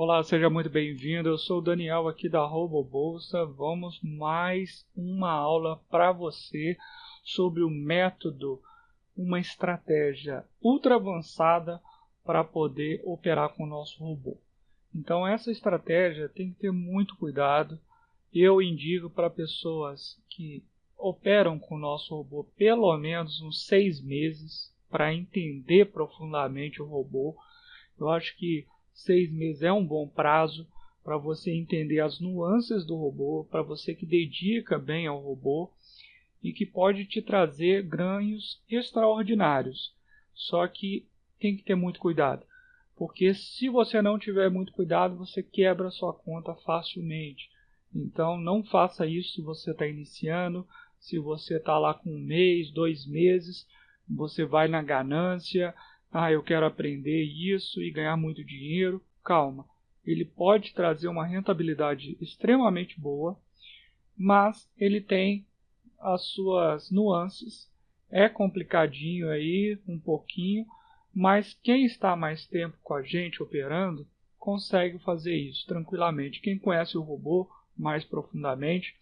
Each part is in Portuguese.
Olá, seja muito bem-vindo. Eu sou o Daniel aqui da RoboBolsa. Vamos mais uma aula para você sobre o método, uma estratégia ultra avançada para poder operar com o nosso robô. Então essa estratégia tem que ter muito cuidado. Eu indico para pessoas que operam com o nosso robô pelo menos uns 6 meses para entender profundamente o robô. Eu acho que 6 meses é um bom prazo para você entender as nuances do robô, para você que dedica bem ao robô e que pode te trazer ganhos extraordinários. Só que tem que ter muito cuidado, porque se você não tiver muito cuidado, você quebra a sua conta facilmente. Então não faça isso se você está iniciando, se você está lá com 1 mês, 2 meses, você vai na ganância. Eu quero aprender isso e ganhar muito dinheiro. Calma, ele pode trazer uma rentabilidade extremamente boa, mas ele tem as suas nuances. É complicadinho aí, um pouquinho, mas quem está mais tempo com a gente operando, consegue fazer isso tranquilamente. Quem conhece o robô mais profundamente,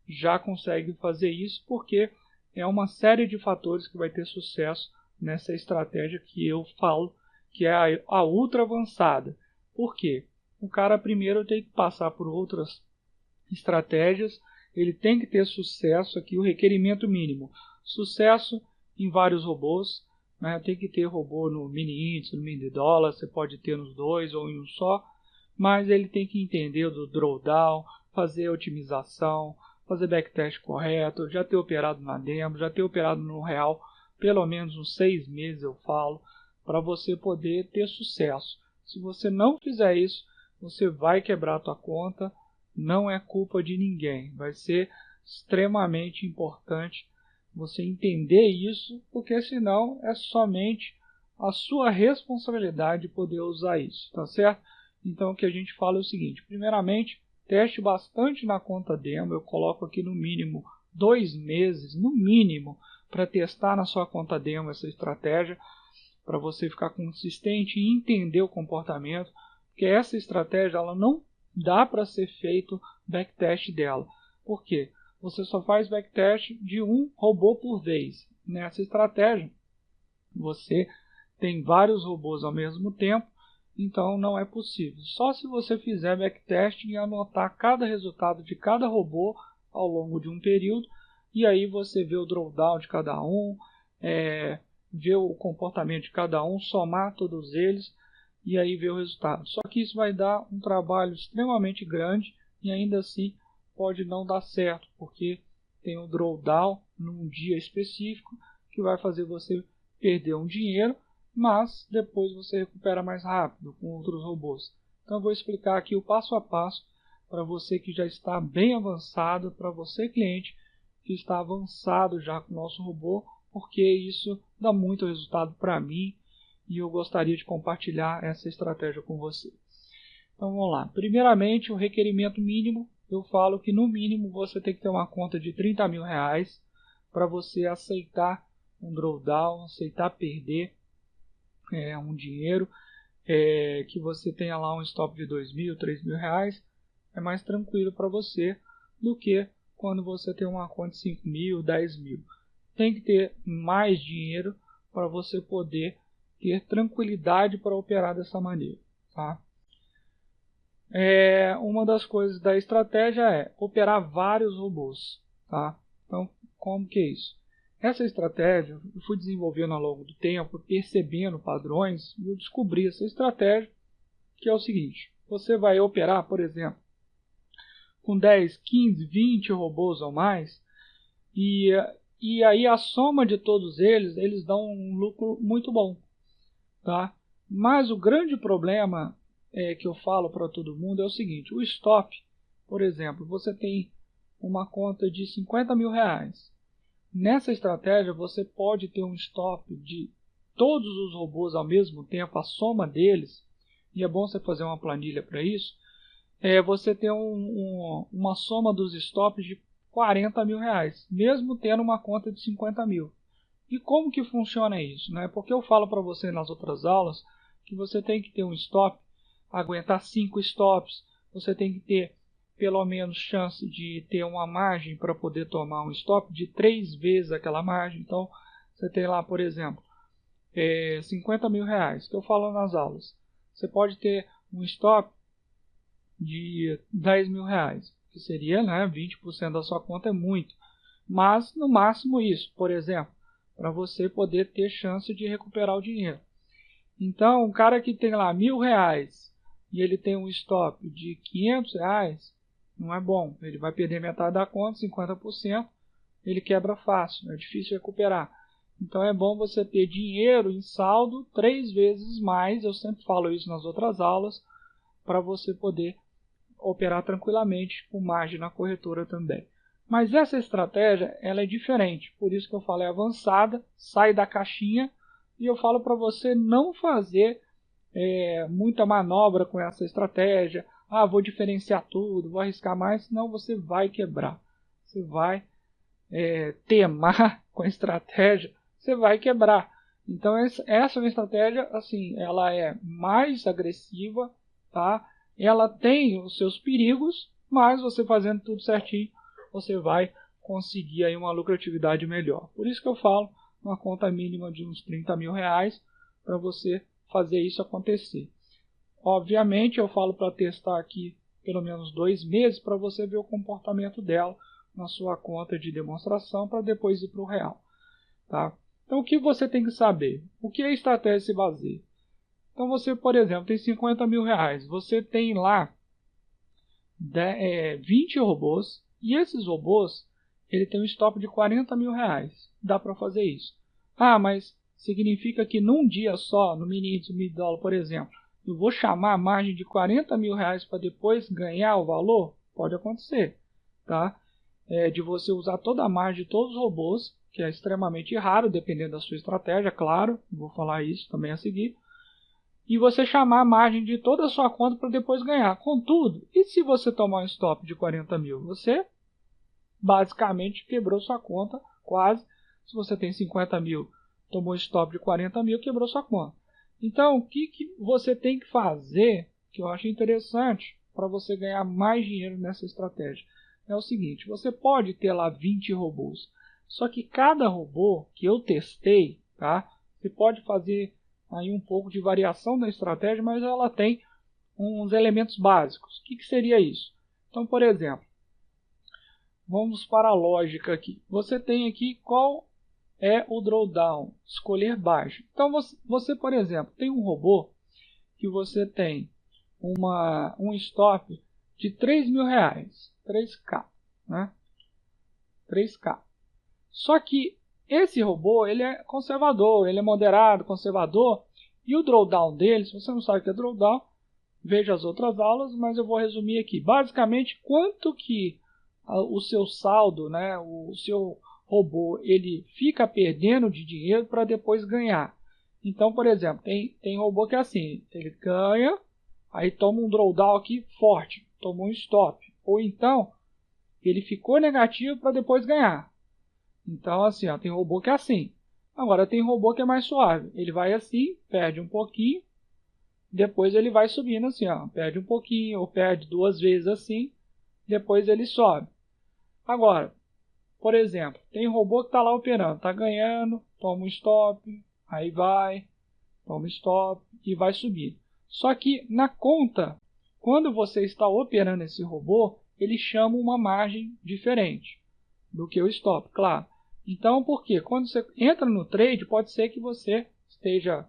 já consegue fazer isso, porque é uma série de fatores que vai ter sucesso nessa estratégia que eu falo, que é a ultra avançada. Por quê? O cara primeiro tem que passar por outras estratégias, ele tem que ter sucesso aqui, o requerimento mínimo. Sucesso em vários robôs, né? Tem que ter robô no mini índice, no mini dólar, você pode ter nos dois ou em um só, mas ele tem que entender do drawdown, fazer otimização, fazer backtest correto, já ter operado na demo, já ter operado no real, pelo menos uns 6 meses eu falo, para você poder ter sucesso. Se você não fizer isso, você vai quebrar a tua conta, não é culpa de ninguém. Vai ser extremamente importante você entender isso, porque senão é somente a sua responsabilidade poder usar isso, tá certo? Então o que a gente fala é o seguinte: primeiramente, teste bastante na conta demo. Eu coloco aqui no mínimo 2 meses, no mínimo, para testar na sua conta demo essa estratégia, para você ficar consistente e entender o comportamento, porque essa estratégia ela não dá para ser feito backtest dela. Por quê? Você só faz backtest de um robô por vez. Nessa estratégia, você tem vários robôs ao mesmo tempo, então não é possível. Só se você fizer backtest e anotar cada resultado de cada robô ao longo de um período, e aí você vê o drawdown de cada um, ver o comportamento de cada um, somar todos eles e aí ver o resultado. Só que isso vai dar um trabalho extremamente grande e ainda assim pode não dar certo, porque tem um drawdown num dia específico que vai fazer você perder um dinheiro, mas depois você recupera mais rápido com outros robôs. Então eu vou explicar aqui o passo a passo para você que já está bem avançado, para você cliente que está avançado já com o nosso robô, porque isso dá muito resultado para mim e eu gostaria de compartilhar essa estratégia com você. Então vamos lá. Primeiramente, o requerimento mínimo. Eu falo que no mínimo você tem que ter uma conta de 30 mil reais para você aceitar um drawdown, aceitar perder um dinheiro, que você tenha lá um stop de 2 mil, 3 mil reais. É mais tranquilo para você do que quando você tem uma conta de 5 mil, 10 mil. Tem que ter mais dinheiro para você poder ter tranquilidade para operar dessa maneira, tá? Uma das coisas da estratégia é operar vários robôs, tá? Então, como que é isso? Essa estratégia eu fui desenvolvendo ao longo do tempo, percebendo padrões, e eu descobri essa estratégia, que é o seguinte: você vai operar, por exemplo, com 10, 15, 20 robôs ou mais, e aí a soma de todos eles dão um lucro muito bom, tá? Mas o grande problema que eu falo para todo mundo é o seguinte: o stop, por exemplo, você tem uma conta de 50 mil reais. Nessa estratégia você pode ter um stop de todos os robôs ao mesmo tempo, a soma deles, e é bom você fazer uma planilha para isso. Você tem uma soma dos stops de 40 mil reais, mesmo tendo uma conta de 50 mil. E como que funciona isso, né? Porque eu falo para você nas outras aulas que você tem que ter um stop aguentar 5 stops, você tem que ter pelo menos chance de ter uma margem para poder tomar um stop de 3 vezes aquela margem. Então, você tem lá, por exemplo, 50 mil reais, que eu falo nas aulas. Você pode ter um stop de 10 mil reais, que seria, né, 20% da sua conta é muito. Mas, no máximo isso, por exemplo, para você poder ter chance de recuperar o dinheiro. Então, um cara que tem lá R$1.000 e ele tem um stop de R$500, não é bom. Ele vai perder metade da conta, 50%, ele quebra fácil, é difícil recuperar. Então é bom você ter dinheiro em saldo 3 vezes mais, eu sempre falo isso nas outras aulas, para você poder operar tranquilamente com margem na corretora também. Mas essa estratégia ela é diferente, por isso que eu falo é avançada, sai da caixinha, e eu falo para você não fazer muita manobra com essa estratégia. Vou diferenciar tudo, vou arriscar mais, senão você vai quebrar. Você vai temar com a estratégia, você vai quebrar. Então essa é uma estratégia, assim, ela é mais agressiva, tá? Ela tem os seus perigos, mas você fazendo tudo certinho, você vai conseguir aí uma lucratividade melhor. Por isso que eu falo uma conta mínima de uns 30 mil reais para você fazer isso acontecer. Obviamente eu falo para testar aqui pelo menos 2 meses para você ver o comportamento dela na sua conta de demonstração para depois ir para o real. Tá? Então o que você tem que saber? O que a estratégia se baseia? Então você, por exemplo, tem 50 mil reais. Você tem lá 20 robôs e esses robôs ele tem um stop de 40 mil reais. Dá para fazer isso. Mas significa que num dia só, no mini índice mid dólar, por exemplo, eu vou chamar a margem de 40 mil reais para depois ganhar o valor? Pode acontecer. Tá? De você usar toda a margem de todos os robôs, que é extremamente raro, dependendo da sua estratégia, claro. Vou falar isso também a seguir. E você chamar a margem de toda a sua conta para depois ganhar. Contudo, e se você tomar um stop de 40 mil? Você basicamente quebrou sua conta, quase. Se você tem 50 mil, tomou um stop de 40 mil, quebrou sua conta. Então, o que você tem que fazer, que eu acho interessante, para você ganhar mais dinheiro nessa estratégia? É o seguinte, você pode ter lá 20 robôs, só que cada robô que eu testei, tá? Você pode fazer aí um pouco de variação da estratégia, mas ela tem uns elementos básicos. O que seria isso? Então, por exemplo, vamos para a lógica aqui. Você tem aqui qual é o drawdown, escolher baixo. Então, você, por exemplo, tem um robô que você tem um stop de 3 mil reais, 3K, né? 3K. Só que esse robô ele é conservador, ele é moderado, conservador, e o drawdown dele, se você não sabe o que é drawdown, veja as outras aulas, mas eu vou resumir aqui. Basicamente, quanto que o seu saldo, né, o seu robô, ele fica perdendo de dinheiro para depois ganhar. Então, por exemplo, tem robô que é assim, ele ganha, aí toma um drawdown aqui forte, toma um stop. Ou então, ele ficou negativo para depois ganhar. Então, assim, tem robô que é assim. Agora, tem robô que é mais suave. Ele vai assim, perde um pouquinho, depois ele vai subindo assim, perde um pouquinho, ou perde 2 vezes assim, depois ele sobe. Agora, por exemplo, tem robô que está lá operando, está ganhando, toma um stop, aí vai, toma stop e vai subir. Só que na conta, quando você está operando esse robô, ele chama uma margem diferente do que o stop, claro. Então, por quê? Quando você entra no trade, pode ser que você esteja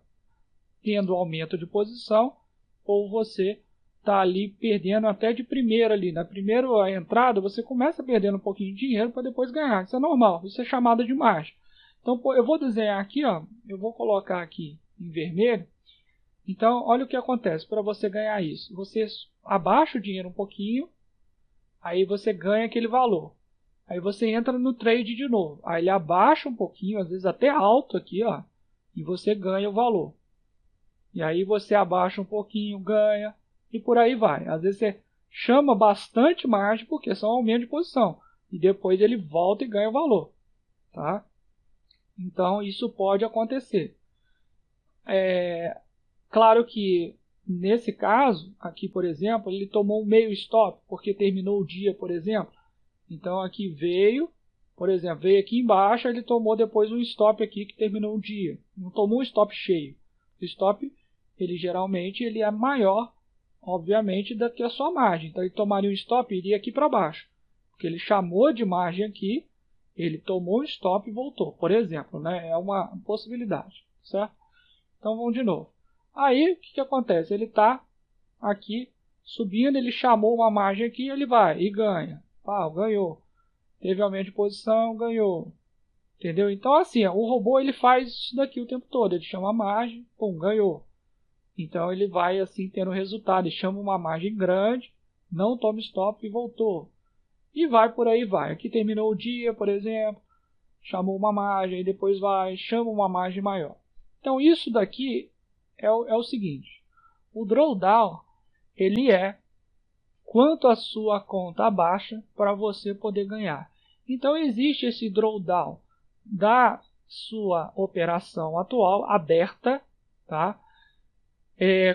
tendo aumento de posição ou você está ali perdendo até de primeira ali. Na primeira entrada, você começa perdendo um pouquinho de dinheiro para depois ganhar. Isso é normal, isso é chamada de margem. Então, eu vou desenhar aqui, eu vou colocar aqui em vermelho. Então, olha o que acontece para você ganhar isso. Você abaixa o dinheiro um pouquinho, aí você ganha aquele valor. Aí você entra no trade de novo. Aí ele abaixa um pouquinho, às vezes até alto aqui, e você ganha o valor. E aí você abaixa um pouquinho, ganha, e por aí vai. Às vezes você chama bastante margem, porque são aumento de posição. E depois ele volta e ganha o valor. Tá? Então isso pode acontecer. Claro que nesse caso, aqui por exemplo, ele tomou um meio stop, porque terminou o dia, por exemplo. Então aqui veio, por exemplo, veio aqui embaixo, ele tomou depois um stop aqui que terminou o dia. Não tomou um stop cheio. O stop, ele geralmente ele é maior, obviamente, do que a sua margem. Então ele tomaria um stop e iria aqui para baixo. Porque ele chamou de margem aqui, ele tomou um stop e voltou, por exemplo, né? É uma possibilidade, certo? Então vamos de novo. Aí o que acontece? Ele está aqui subindo, ele chamou uma margem aqui, ele vai e ganha. Ganhou. Teve aumento de posição, ganhou. Entendeu? Então assim, o robô ele faz isso daqui o tempo todo. Ele chama a margem, pum, ganhou. Então ele vai assim tendo resultado. Ele chama uma margem grande, não toma stop e voltou. E vai por aí vai. Aqui terminou o dia, por exemplo. Chamou uma margem, e depois vai, chama uma margem maior. Então isso daqui é o seguinte. O drawdown, ele é quanto a sua conta abaixa para você poder ganhar. Então existe esse drawdown da sua operação atual aberta, tá?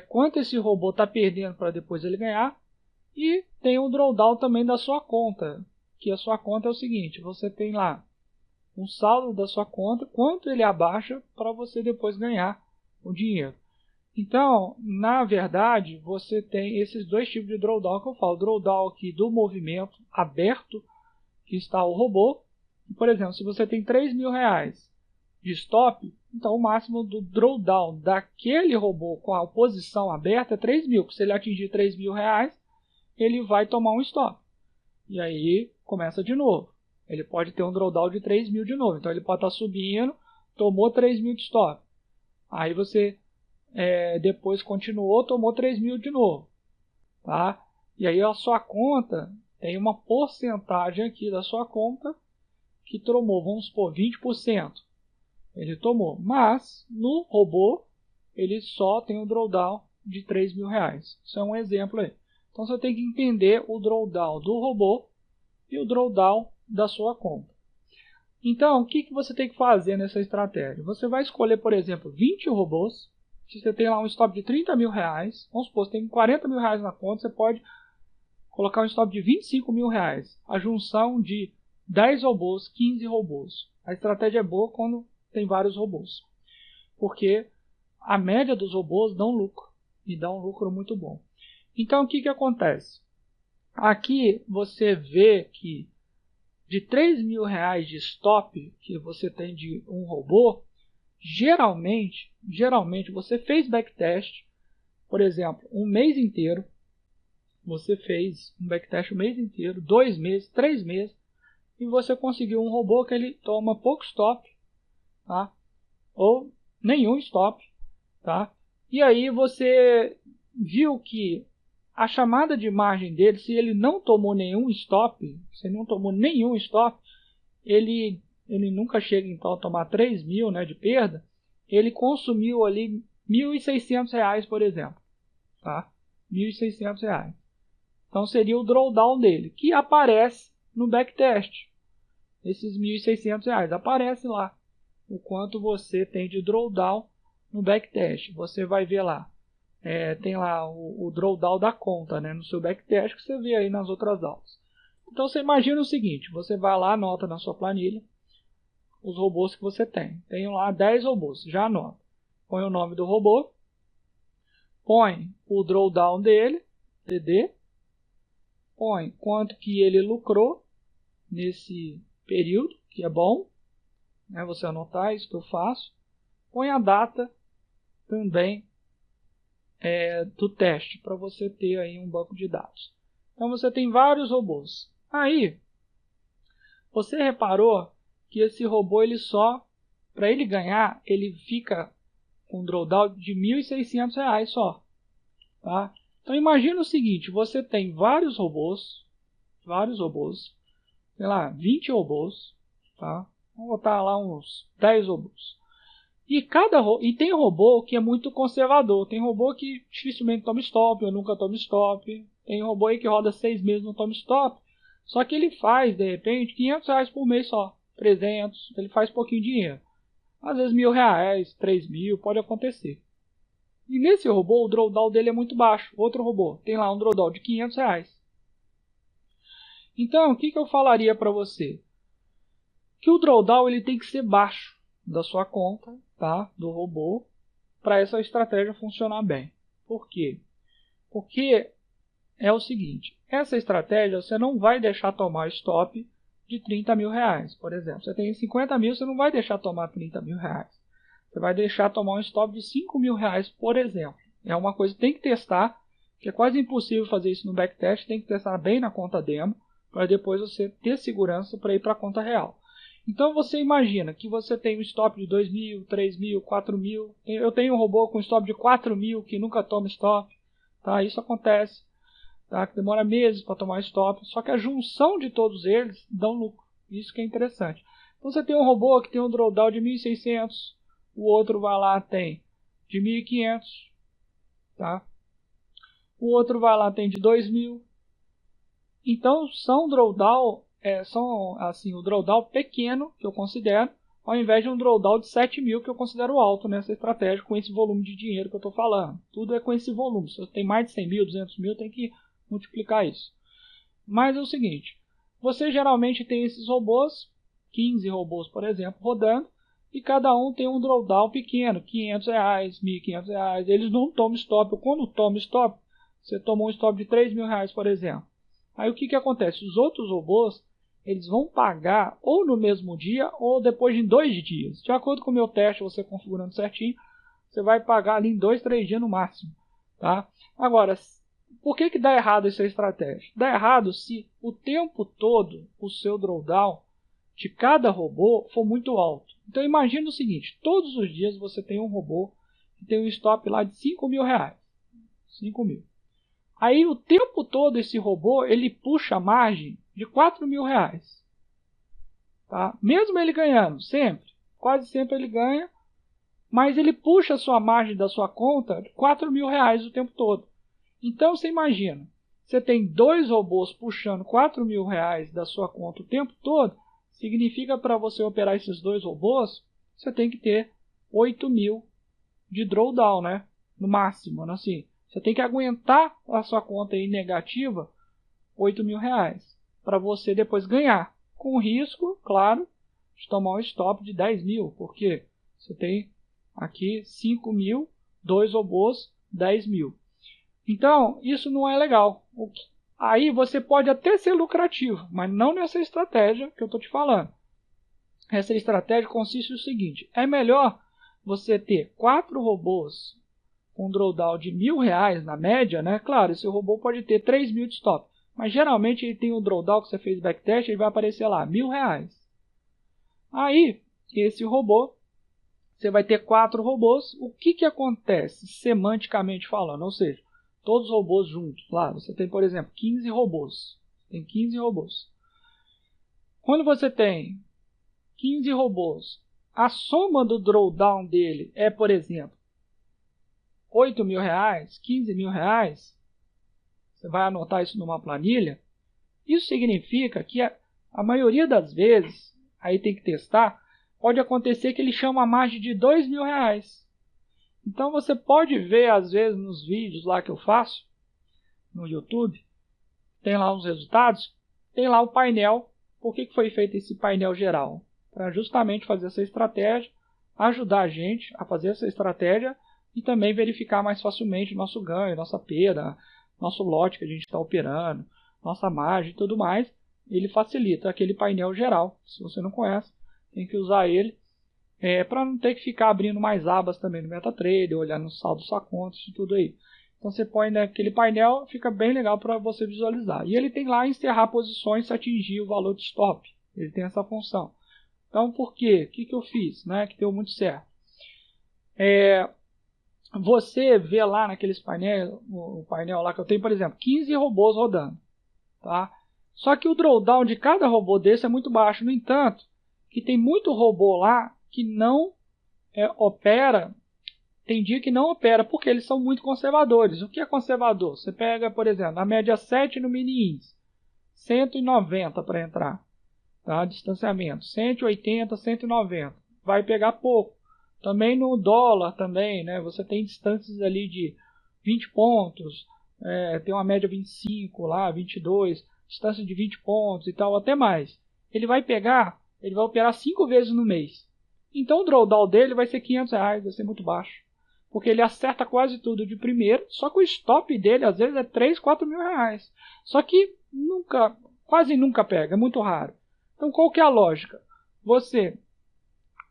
Quanto esse robô está perdendo para depois ele ganhar. E tem o drawdown também da sua conta, que a sua conta é o seguinte, você tem lá um saldo da sua conta, quanto ele abaixa para você depois ganhar o dinheiro. Então, na verdade, você tem esses dois tipos de drawdown que eu falo. Drawdown aqui do movimento aberto, que está o robô. Por exemplo, se você tem R$3.000 de stop, então o máximo do drawdown daquele robô com a posição aberta é 3.000. Se ele atingir R$3.000, ele vai tomar um stop. E aí começa de novo. Ele pode ter um drawdown de 3.000 de novo. Então ele pode estar subindo, tomou 3.000 de stop. Aí você depois continuou, tomou 3.000 de novo. Tá? E aí a sua conta tem uma porcentagem aqui da sua conta que tomou, vamos supor, 20%. Ele tomou. Mas no robô ele só tem um drawdown de R$3.000. Isso é um exemplo aí. Então você tem que entender o drawdown do robô e o drawdown da sua conta. Então, o que você tem que fazer nessa estratégia? Você vai escolher, por exemplo, 20 robôs. Se você tem lá um stop de R$30.000, vamos supor, você tem R$40.000 na conta, você pode colocar um stop de R$25.000. A junção de 10 robôs, 15 robôs. A estratégia é boa quando tem vários robôs. Porque a média dos robôs dá um lucro. E dá um lucro muito bom. Então, o que acontece? Aqui você vê que de R$3.000 de stop que você tem de um robô, geralmente você fez backtest, por exemplo, um mês inteiro. Você fez um backtest o mês inteiro, 2 meses, 3 meses, e você conseguiu um robô que ele toma pouco stop, tá? Ou nenhum stop, tá? E aí você viu que a chamada de margem dele, se ele não tomou nenhum stop, ele nunca chega então a tomar 3.000, né, de perda, ele consumiu ali R$1.600, por exemplo, tá? R$1.600. Então seria o drawdown dele, que aparece no backtest. Esses R$1.600 aparece lá, o quanto você tem de drawdown no backtest. Você vai ver lá. Tem lá o drawdown da conta, né, no seu backtest, que você vê aí nas outras aulas. Então você imagina o seguinte, você vai lá, anota na sua planilha os robôs que você tem. Tem lá 10 robôs, já anota. Põe o nome do robô, põe o drawdown dele, DD, põe quanto que ele lucrou nesse período, que é bom, né, você anotar, isso que eu faço. Põe a data também do teste, para você ter aí um banco de dados. Então você tem vários robôs. Aí, você reparou que esse robô, ele só, para ele ganhar, ele fica com um drawdown de R$1.600 só. Tá? Então imagina o seguinte, você tem vários robôs, sei lá, 20 robôs, tá? Vamos botar lá uns 10 robôs. E tem robô que é muito conservador. Tem robô que dificilmente toma stop, ou nunca toma stop. Tem robô aí que roda 6 meses não toma stop. Só que ele faz, de repente, R$500 por mês só. 300, ele faz pouquinho dinheiro. Às vezes R$1.000, 3.000, pode acontecer. E nesse robô, o drawdown dele é muito baixo. Outro robô tem lá um drawdown de R$500. Então, o que eu falaria para você? Que o drawdown ele tem que ser baixo da sua conta, tá? Do robô, para essa estratégia funcionar bem. Por quê? Porque é o seguinte, essa estratégia você não vai deixar tomar stop de R$30 mil, por exemplo. Você tem 50 mil, você não vai deixar tomar R$30 mil. Você vai deixar tomar um stop de R$5 mil, por exemplo. É uma coisa que tem que testar, que é quase impossível fazer isso no backtest, tem que testar bem na conta demo, para depois você ter segurança para ir para a conta real. Então você imagina que você tem um stop de 2 mil, 3 mil, 4 mil. Eu tenho um robô com stop de 4 mil que nunca toma stop. Tá? Isso acontece. Tá? Que demora meses para tomar stop. Só que a junção de todos eles dão lucro. Isso que é interessante. Então você tem um robô que tem um drawdown de 1.600. O outro vai lá tem de 1.500. Tá? O outro vai lá tem de 2 mil. Então são drawdown. São assim, o drawdown pequeno, que eu considero, ao invés de um drawdown de 7 mil, que eu considero alto nessa estratégia, com esse volume de dinheiro que eu estou falando. Tudo é com esse volume. Se você tem mais de 100 mil, 200 mil, tem que multiplicar isso. Mas é o seguinte, você geralmente tem esses robôs, 15 robôs, por exemplo, rodando, e cada um tem um drawdown pequeno, R$500, R$1.500. Eles não tomam stop. Quando toma stop, você tomou um stop de R$3 mil, por exemplo. Aí o que acontece? Os outros robôs, eles vão pagar ou no mesmo dia ou depois de 2 dias. De acordo com o meu teste, você configurando certinho, você vai pagar ali em 2, 3 dias no máximo. Tá? Agora, por que dá errado essa estratégia? Dá errado se o tempo todo o seu drawdown de cada robô for muito alto. Então imagina o seguinte, todos os dias você tem um robô que tem um stop lá de R$5 mil. 5 mil. Aí o tempo todo esse robô ele puxa a margem de R$4 mil. Tá? Mesmo ele ganhando, sempre, quase sempre ele ganha, mas ele puxa a sua margem da sua conta de R$4 mil o tempo todo. Então você imagina, você tem 2 robôs puxando R$4 mil da sua conta o tempo todo, significa para você operar esses 2 robôs, você tem que ter 8 mil de drawdown, né? No máximo, né? Assim, você tem que aguentar a sua conta aí negativa R$8 mil para você depois ganhar, com o risco, claro, de tomar um stop de 10 mil, porque você tem aqui 5 mil, 2 robôs, 10 mil. Então, isso não é legal. Aí você pode até ser lucrativo, mas não nessa estratégia que eu estou te falando. Essa estratégia consiste no seguinte, é melhor você ter 4 robôs com um drawdown de R$1.000 na média, né? Claro, esse robô pode ter 3 mil de stop, mas geralmente ele tem um drawdown que você fez backtest, ele vai aparecer lá, R$1.000. Aí, esse robô, você vai ter 4 robôs, o que acontece semanticamente falando? Ou seja, todos os robôs juntos, lá, você tem, por exemplo, 15 robôs. Tem 15 robôs. Quando você tem 15 robôs, a soma do drawdown dele é, por exemplo, R$8 mil, R$15 mil, você vai anotar isso numa planilha, isso significa que a maioria das vezes, aí tem que testar, pode acontecer que ele chama a margem de R$2 mil. Então você pode ver às vezes nos vídeos lá que eu faço, no YouTube, tem lá os resultados, tem lá o painel, por que foi feito esse painel geral? Para justamente fazer essa estratégia, ajudar a gente a fazer essa estratégia e também verificar mais facilmente nosso ganho, nossa perda, nosso lote que a gente está operando, nossa margem e tudo mais. Ele facilita aquele painel geral. Se você não conhece, tem que usar ele para não ter que ficar abrindo mais abas também no MetaTrader, olhar no saldo da sua conta e tudo aí. Então você põe naquele painel, fica bem legal para você visualizar. E ele tem lá encerrar posições se atingir o valor de stop. Ele tem essa função. Então por quê? O que eu fiz? Né? Que deu muito certo. Você vê lá naqueles painéis, o painel lá que eu tenho, por exemplo, 15 robôs rodando. Tá? Só que o drawdown de cada robô desse é muito baixo. No entanto, que tem muito robô lá que não opera, tem dia que não opera, porque eles são muito conservadores. O que é conservador? Você pega, por exemplo, a média 7 no mini índice, 190 para entrar, tá? Distanciamento, 180, 190, vai pegar pouco. Também no dólar, também, né? Você tem distâncias ali de 20 pontos, tem uma média 25 lá, 22, distância de 20 pontos e tal, até mais. Ele vai operar 5 vezes no mês. Então o drawdown dele vai ser R$500, vai ser muito baixo. Porque ele acerta quase tudo de primeiro, só que o stop dele às vezes é 3, 4 mil reais. Só que quase nunca pega, é muito raro. Então qual que é a lógica? Você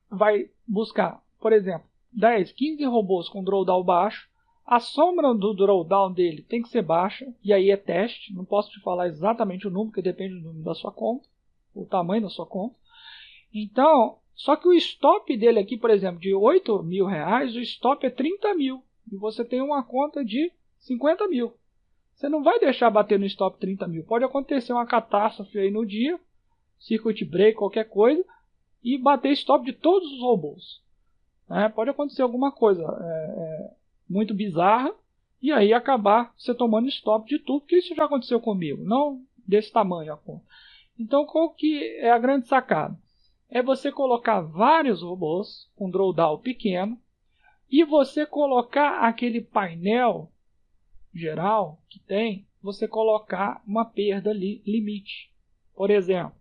vai buscar, por exemplo, 10, 15 robôs com drawdown baixo. A sombra do drawdown dele tem que ser baixa, e aí é teste. Não posso te falar exatamente o número, porque depende do número da sua conta, o tamanho da sua conta. Então, só que o stop dele aqui, por exemplo, de 8 mil reais, o stop é 30 mil. E você tem uma conta de 50 mil. Você não vai deixar bater no stop 30 mil. Pode acontecer uma catástrofe aí no dia, circuit break, qualquer coisa, e bater stop de todos os robôs. Pode acontecer alguma coisa muito bizarra, e aí acabar você tomando stop de tudo, porque isso já aconteceu comigo, não desse tamanho a conta. Então qual que é a grande sacada? É você colocar vários robôs com drawdown pequeno, e você colocar aquele painel geral que tem, você colocar uma perda limite. Por exemplo,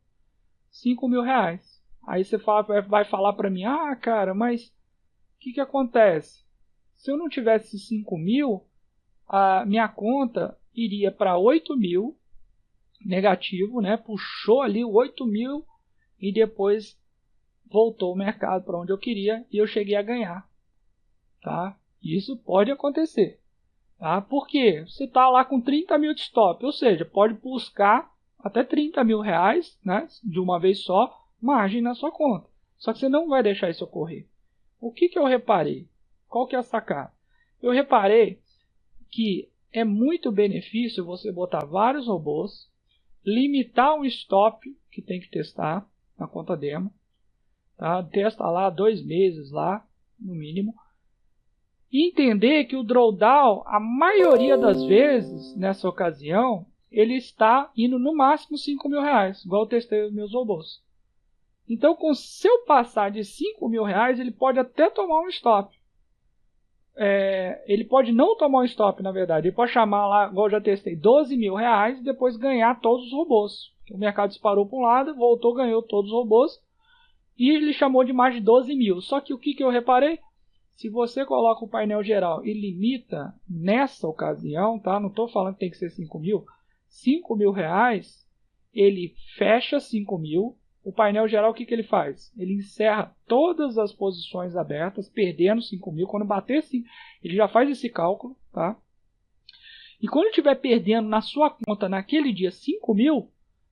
5 mil reais. Aí você vai falar para mim, cara, mas o que acontece? Se eu não tivesse 5 mil, a minha conta iria para 8 mil, negativo, né? Puxou ali o 8 mil e depois voltou o mercado para onde eu queria e eu cheguei a ganhar. Tá? Isso pode acontecer. Tá? Por quê? Você está lá com 30 mil de stop, ou seja, pode buscar até 30 mil reais, né? De uma vez só, margem na sua conta. Só que você não vai deixar isso ocorrer. O que eu reparei? Qual que é a sacada? Eu reparei que é muito benefício você botar vários robôs, limitar um stop que tem que testar na conta demo, tá? Testa lá 2 meses lá, no mínimo, e entender que o drawdown, a maioria das vezes, nessa ocasião, ele está indo no máximo 5 mil reais, igual eu testei os meus robôs. Então, se eu passar de 5 mil reais, ele pode até tomar um stop. Ele pode não tomar um stop, na verdade. Ele pode chamar lá, igual eu já testei, 12 mil reais e depois ganhar todos os robôs. O mercado disparou para um lado, voltou, ganhou todos os robôs. E ele chamou de mais de 12 mil. Só que o que eu reparei? Se você coloca o painel geral e limita nessa ocasião, tá? Não estou falando que tem que ser 5 mil. 5 mil reais, ele fecha 5 mil. O painel geral, o que ele faz? Ele encerra todas as posições abertas, perdendo 5 mil. Quando bater 5, ele já faz esse cálculo. Tá? E quando estiver perdendo na sua conta naquele dia 5 mil,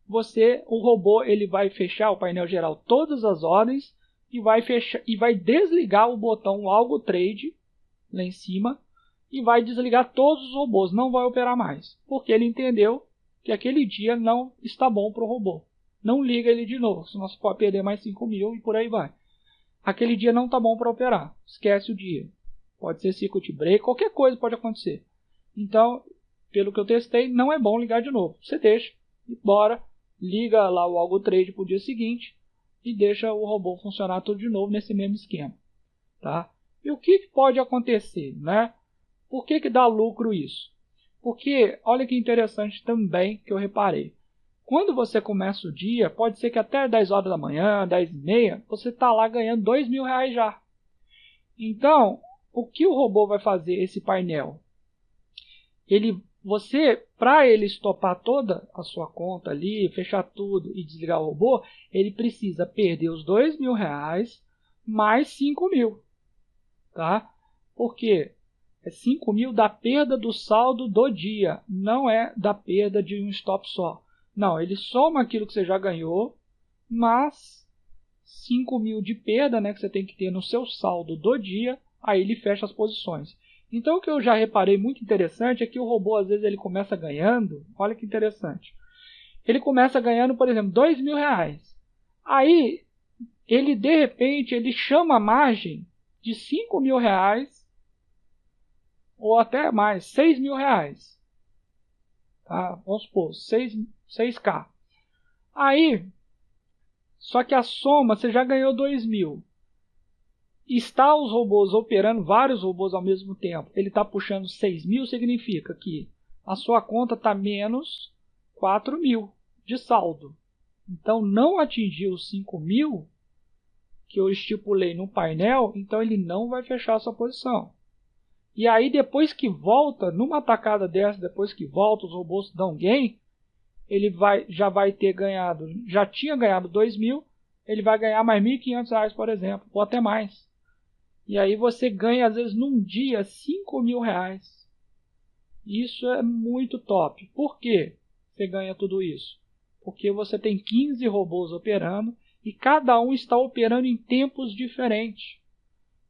o robô ele vai fechar o painel geral todas as ordens e vai desligar o botão Algo Trade lá em cima e vai desligar todos os robôs. Não vai operar mais, porque ele entendeu que aquele dia não está bom para o robô. Não liga ele de novo, senão você pode perder mais 5 mil e por aí vai. Aquele dia não está bom para operar, esquece o dia. Pode ser circuit break, qualquer coisa pode acontecer. Então, pelo que eu testei, não é bom ligar de novo. Você deixa e bora, liga lá o Algo Trade para o dia seguinte e deixa o robô funcionar tudo de novo nesse mesmo esquema. Tá? E o que pode acontecer? Né? Por que dá lucro isso? Porque, olha que interessante também que eu reparei. Quando você começa o dia, pode ser que até 10 horas da manhã, 10 e meia, você está lá ganhando 2 mil reais já. Então, o que o robô vai fazer, esse painel? Para ele estopar toda a sua conta ali, fechar tudo e desligar o robô, ele precisa perder os 2 mil reais mais 5 mil. Tá? Por quê? É 5 mil da perda do saldo do dia, não é da perda de um stop só. Não, ele soma aquilo que você já ganhou, mas 5 mil de perda, né, que você tem que ter no seu saldo do dia, aí ele fecha as posições. Então o que eu já reparei muito interessante é que o robô às vezes ele começa ganhando, olha que interessante. Ele começa ganhando, por exemplo, 2 mil reais. Aí ele de repente ele chama a margem de 5 mil reais ou até mais, 6 mil reais. Tá? Vamos supor, 6K. Aí, só que a soma, você já ganhou 2 mil. está os robôs operando, vários robôs ao mesmo tempo, ele está puxando 6.000, significa que a sua conta está menos 4.000 de saldo. Então não atingiu os 5.000 que eu estipulei no painel, então ele não vai fechar a sua posição. E aí depois que volta, numa tacada dessa, depois que volta, os robôs dão gain, ele já vai ter ganhado, já tinha ganhado 2.000, ele vai ganhar mais R$1.500, por exemplo, ou até mais. E aí você ganha, às vezes, num dia, R$5.000. Isso é muito top. Por que você ganha tudo isso? Porque você tem 15 robôs operando e cada um está operando em tempos diferentes.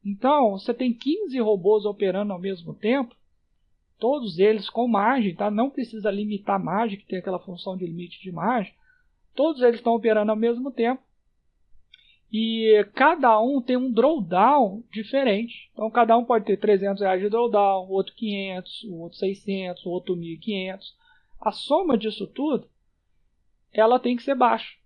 Então, você tem 15 robôs operando ao mesmo tempo, todos eles com margem, tá? Não precisa limitar a margem, que tem aquela função de limite de margem. Todos eles estão operando ao mesmo tempo. E cada um tem um drawdown diferente. Então, cada um pode ter R$300 de drawdown, o outro 500, o outro 600, o outro 1.500. A soma disso tudo, ela tem que ser baixa.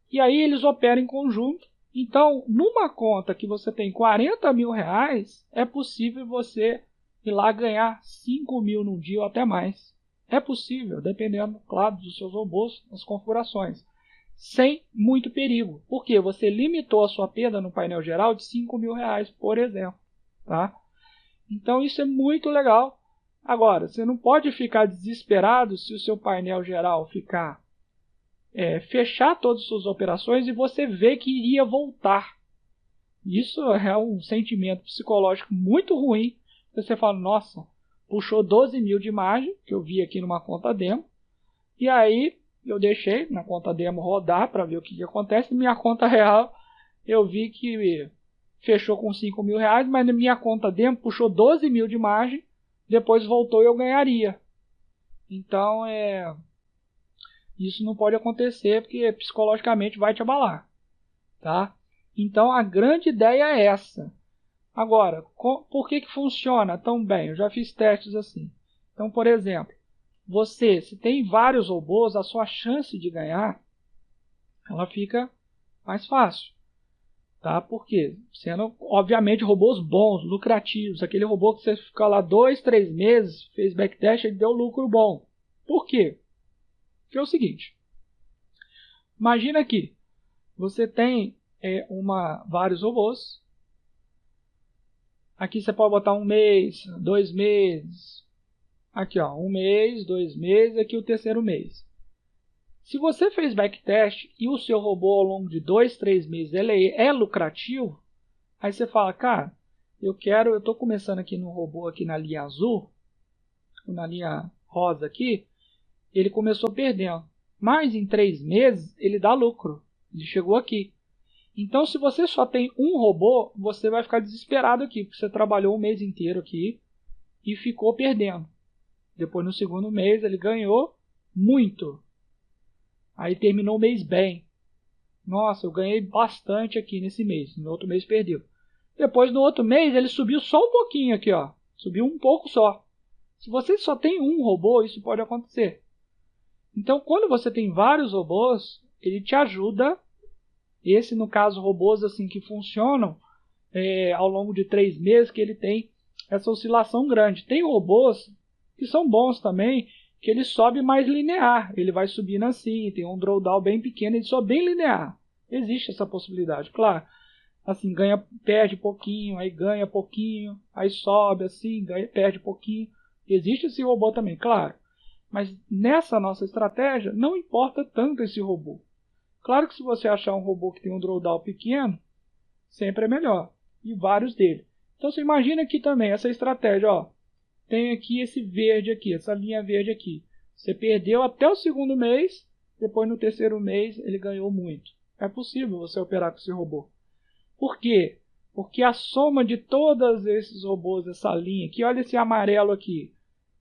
E aí eles operam em conjunto. Então, numa conta que você tem R$40.000, é possível você ir lá ganhar 5.000 num dia ou até mais. É possível, dependendo, claro, dos seus robôs, das configurações. Sem muito perigo. Porque você limitou a sua perda no painel geral de R$5.000, por exemplo. Tá? Então isso é muito legal. Agora, você não pode ficar desesperado se o seu painel geral ficar fechar todas as suas operações e você vê que iria voltar. Isso é um sentimento psicológico muito ruim. Você fala, nossa, puxou 12.000 de margem, que eu vi aqui numa conta demo, e aí eu deixei na conta demo rodar para ver o que acontece. Minha conta real, eu vi que fechou com R$5.000, mas na minha conta demo puxou 12.000 de margem, depois voltou e eu ganharia. Então, isso não pode acontecer, porque psicologicamente vai te abalar. Tá? Então, a grande ideia é essa. Agora, por que funciona tão bem? Eu já fiz testes assim. Então, por exemplo, se tem vários robôs, a sua chance de ganhar, ela fica mais fácil. Tá? Por quê? Sendo, obviamente, robôs bons, lucrativos. Aquele robô que você fica lá 2, 3 meses, fez backtest, ele deu lucro bom. Por quê? Porque é o seguinte. Imagina aqui, você tem vários robôs. Aqui você pode botar 1 mês, 2 meses. Aqui, ó, 1 mês, 2 meses, aqui o terceiro mês. Se você fez backtest e o seu robô ao longo de 2, 3 meses ele é lucrativo, aí você fala, cara, eu estou começando aqui no robô aqui na linha azul, na linha rosa aqui, ele começou perdendo. Mas em 3 meses ele dá lucro, ele chegou aqui. Então, se você só tem um robô, você vai ficar desesperado aqui, porque você trabalhou o mês inteiro aqui e ficou perdendo. Depois, no segundo mês, ele ganhou muito. Aí terminou o mês bem. Nossa, eu ganhei bastante aqui nesse mês. No outro mês perdeu. Depois, no outro mês, ele subiu só um pouquinho aqui, ó. Subiu um pouco só. Se você só tem um robô, isso pode acontecer. Então, quando você tem vários robôs, ele te ajuda. Esse, no caso, robôs assim que funcionam ao longo de 3 meses, que ele tem essa oscilação grande. Tem robôs que são bons também, que ele sobe mais linear. Ele vai subindo assim, tem um drawdown bem pequeno, ele sobe bem linear. Existe essa possibilidade, claro. Assim, perde pouquinho, aí ganha pouquinho, aí sobe assim, perde pouquinho. Existe esse robô também, claro. Mas nessa nossa estratégia, não importa tanto esse robô. Claro que se você achar um robô que tem um drawdown pequeno, sempre é melhor. E vários dele. Então você imagina aqui também essa estratégia. Ó, tem aqui esse verde aqui, essa linha verde aqui. Você perdeu até o segundo mês, depois no terceiro mês ele ganhou muito. É possível você operar com esse robô. Por quê? Porque a soma de todos esses robôs, essa linha aqui, olha esse amarelo aqui.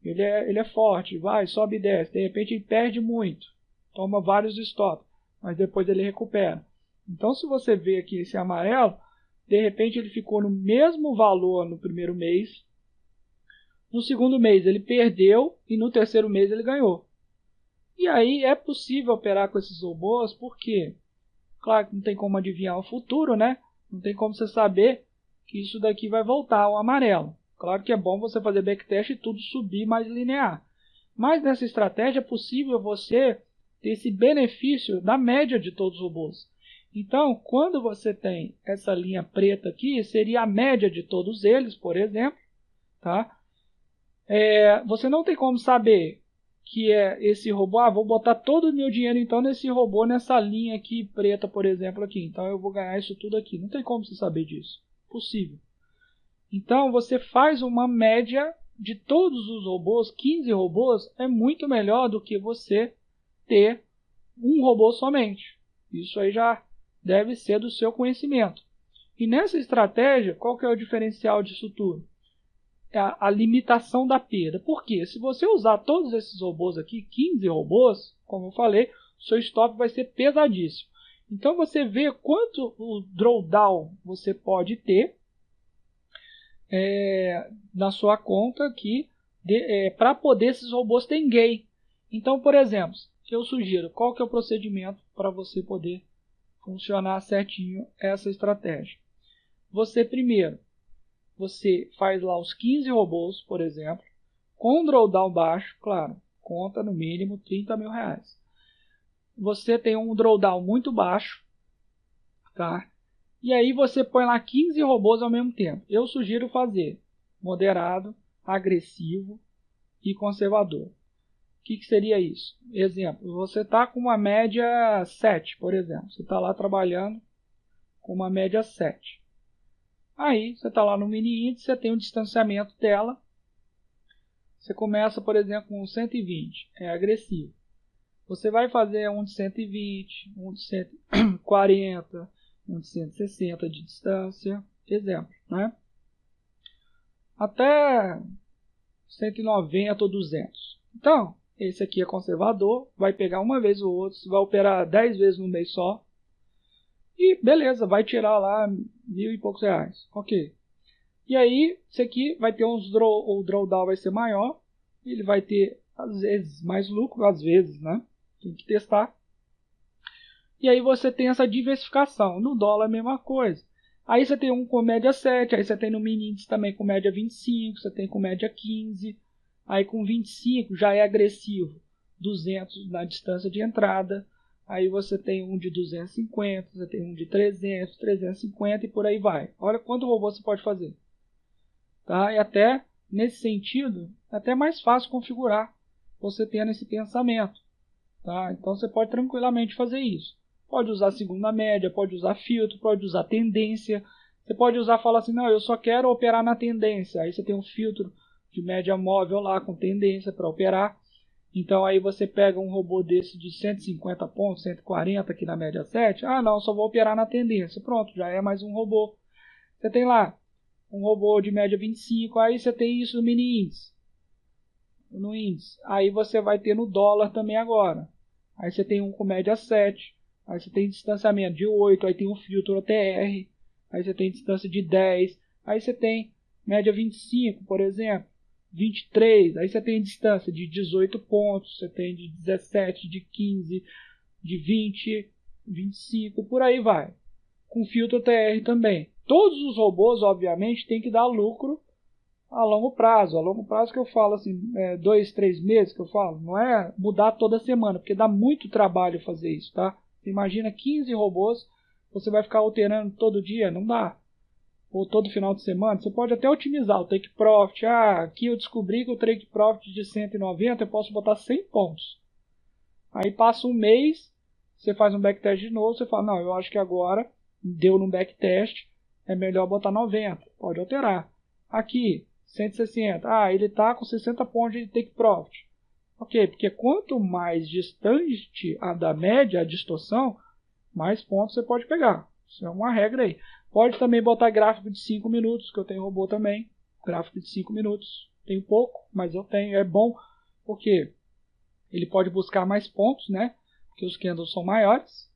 Ele é forte, vai, sobe e desce. De repente ele perde muito. Toma vários stops. Mas depois ele recupera. Então, se você vê aqui esse amarelo, de repente ele ficou no mesmo valor no primeiro mês. No segundo mês ele perdeu e no terceiro mês ele ganhou. E aí é possível operar com esses robôs, porque, claro que não tem como adivinhar o futuro, né? Não tem como você saber que isso daqui vai voltar ao amarelo. Claro que é bom você fazer backtest e tudo subir mais linear. Mas nessa estratégia é possível você ter esse benefício da média de todos os robôs. Então, quando você tem essa linha preta aqui, seria a média de todos eles, por exemplo. Tá? Você não tem como saber que é esse robô. Vou botar todo o meu dinheiro então nesse robô, nessa linha aqui preta, por exemplo, aqui. Então eu vou ganhar isso tudo aqui. Não tem como você saber disso. Possível. Então você faz uma média de todos os robôs, 15 robôs, é muito melhor do que você ter um robô somente. Isso aí já deve ser do seu conhecimento. E nessa estratégia, qual que é o diferencial disso tudo? É a limitação da perda. Por quê? Se você usar todos esses robôs aqui, 15 robôs, como eu falei, o seu stop vai ser pesadíssimo. Então você vê quanto o drawdown você pode ter na sua conta aqui para poder esses robôs terem gain. Então, por exemplo, eu sugiro qual que é o procedimento para você poder funcionar certinho essa estratégia. Você faz lá os 15 robôs, por exemplo, com drawdown baixo, claro, conta no mínimo 30 mil reais. Você tem um drawdown muito baixo, tá? E aí você põe lá 15 robôs ao mesmo tempo. Eu sugiro fazer moderado, agressivo e conservador. O que seria isso? Exemplo, você está com uma média 7, por exemplo. Você está lá trabalhando com uma média 7. Aí, você está lá no mini índice, você tem um distanciamento dela. Você começa, por exemplo, com 120, é agressivo. Você vai fazer um de 120, um de 140, um de 160 de distância, exemplo, né? Até 190 ou 200. Então, esse aqui é conservador, vai pegar uma vez ou outra, vai operar 10 vezes no mês só. E beleza, vai tirar lá 1.000 e poucos reais. Ok. E aí, esse aqui vai ter o drawdown vai ser maior. Ele vai ter, às vezes, mais lucro, às vezes, né? Tem que testar. E aí você tem essa diversificação. No dólar é a mesma coisa. Aí você tem um com média 7, aí você tem no mini índice também com média 25, você tem com média 15. Aí com 25 já é agressivo, 200 na distância de entrada. Aí você tem um de 250, você tem um de 300, 350 e por aí vai. Olha quanto robô você pode fazer. Tá? E até, nesse sentido, é até mais fácil configurar você tendo esse pensamento. Tá? Então você pode tranquilamente fazer isso. Pode usar segunda média, pode usar filtro, pode usar tendência. Você pode usar e falar assim, não, eu só quero operar na tendência. Aí você tem um filtro de média móvel lá com tendência para operar. Então aí você pega um robô desse de 150 pontos, 140 aqui na média 7. Ah não, só vou operar na tendência. Pronto, já é mais um robô. Você tem lá um robô de média 25, aí você tem isso no mini índice. No índice. Aí você vai ter no dólar também agora. Aí você tem um com média 7. Aí você tem distanciamento de 8. Aí tem um filtro OTR. Aí você tem distância de 10. Aí você tem média 25, por exemplo. 23, aí você tem distância de 18 pontos, você tem de 17, de 15, de 20, 25, por aí vai. Com filtro TR também. Todos os robôs, obviamente, tem que dar lucro a longo prazo. A longo prazo que eu falo assim, 2, 3 meses que eu falo, não é mudar toda semana, porque dá muito trabalho fazer isso, tá? Você imagina 15 robôs, você vai ficar alterando todo dia? Não dá. Ou todo final de semana, você pode até otimizar o take profit. Aqui eu descobri que o take profit de 190 eu posso botar 100 pontos. Aí passa um mês, você faz um backtest de novo, você fala, não, eu acho que agora deu no backtest, é melhor botar 90. Pode alterar. Aqui, 160. Ele está com 60 pontos de take profit. Ok, porque quanto mais distante da média a distorção, mais pontos você pode pegar. Isso é uma regra aí. Pode também botar gráfico de 5 minutos, que eu tenho robô também. Gráfico de 5 minutos. Tenho pouco, mas eu tenho. É bom porque ele pode buscar mais pontos, né? Porque os candles são maiores.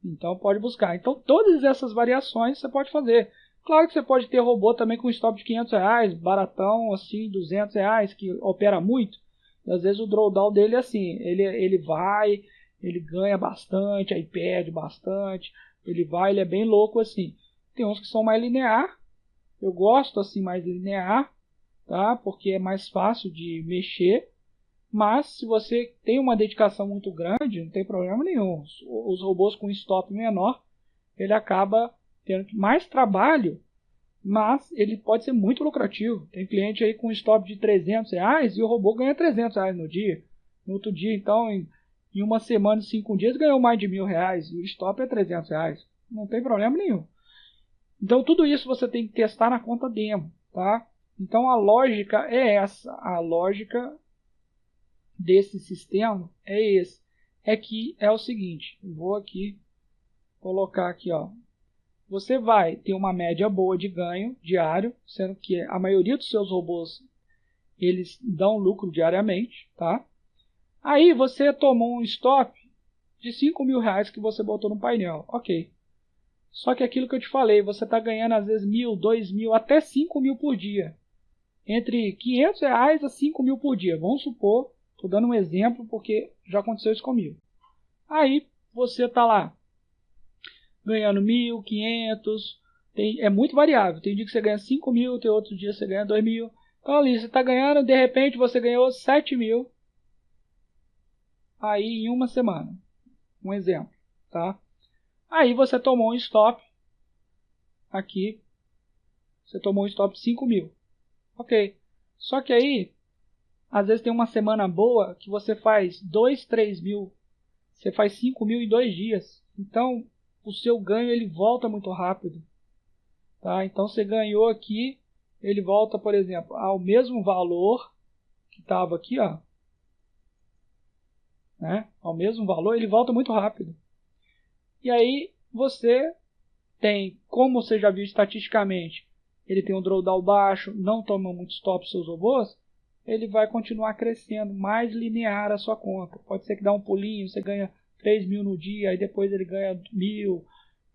Então pode buscar. Então todas essas variações você pode fazer. Claro que você pode ter robô também com stop de 500 reais, baratão, assim, 200 reais, que opera muito. E às vezes o drawdown dele é assim, ele vai, ele ganha bastante, aí perde bastante. Ele vai, ele é bem louco assim. Tem uns que são mais linear, Eu gosto assim mais linear, tá? Porque é mais fácil de mexer. Mas se você tem uma dedicação muito grande, não tem problema nenhum. Os robôs com stop menor, ele acaba tendo mais trabalho, mas ele pode ser muito lucrativo. Tem cliente aí com stop de R$ 300 e o robô ganha R$ 300 no dia. No outro dia, então, em uma semana, 5 dias, ganhou mais de R$ 1.000 e o stop é R$ 300. Não tem problema nenhum. Então, tudo isso você tem que testar na conta demo, tá? Então, a lógica é essa. A lógica desse sistema é que é o seguinte, vou aqui colocar aqui, ó. Você vai ter uma média boa de ganho diário, sendo que a maioria dos seus robôs eles dão lucro diariamente, tá? Aí você tomou um stop de R$ 5.000 que você botou no painel, ok? Só que aquilo que eu te falei, você está ganhando às vezes 1.000, 2.000, até 5.000 por dia, entre R$ 500 a R$ 5.000 por dia, vamos supor. Estou dando um exemplo porque já aconteceu isso comigo. Aí você está lá ganhando 1.500, é muito variável. Tem dia que você ganha 5.000, tem outro dia você ganha 2.000. Então ali você está ganhando, de repente você ganhou 7.000 aí em uma semana. Um exemplo, tá? Aí você tomou um stop aqui, você tomou um stop de 5.000. Ok. Só que aí às vezes tem uma semana boa que você faz 2, 3.000. Você faz 5.000 em 2 dias. Então, o seu ganho ele volta muito rápido. Tá? Então, você ganhou aqui, ele volta, por exemplo, ao mesmo valor que estava aqui. Ó, né? Ao mesmo valor, ele volta muito rápido. E aí, você tem, como você já viu estatisticamente, ele tem um drawdown baixo, não toma muito stop seus robôs, ele vai continuar crescendo, mais linear a sua conta. Pode ser que dá um pulinho, você ganha 3.000 no dia, aí depois ele ganha 1.000,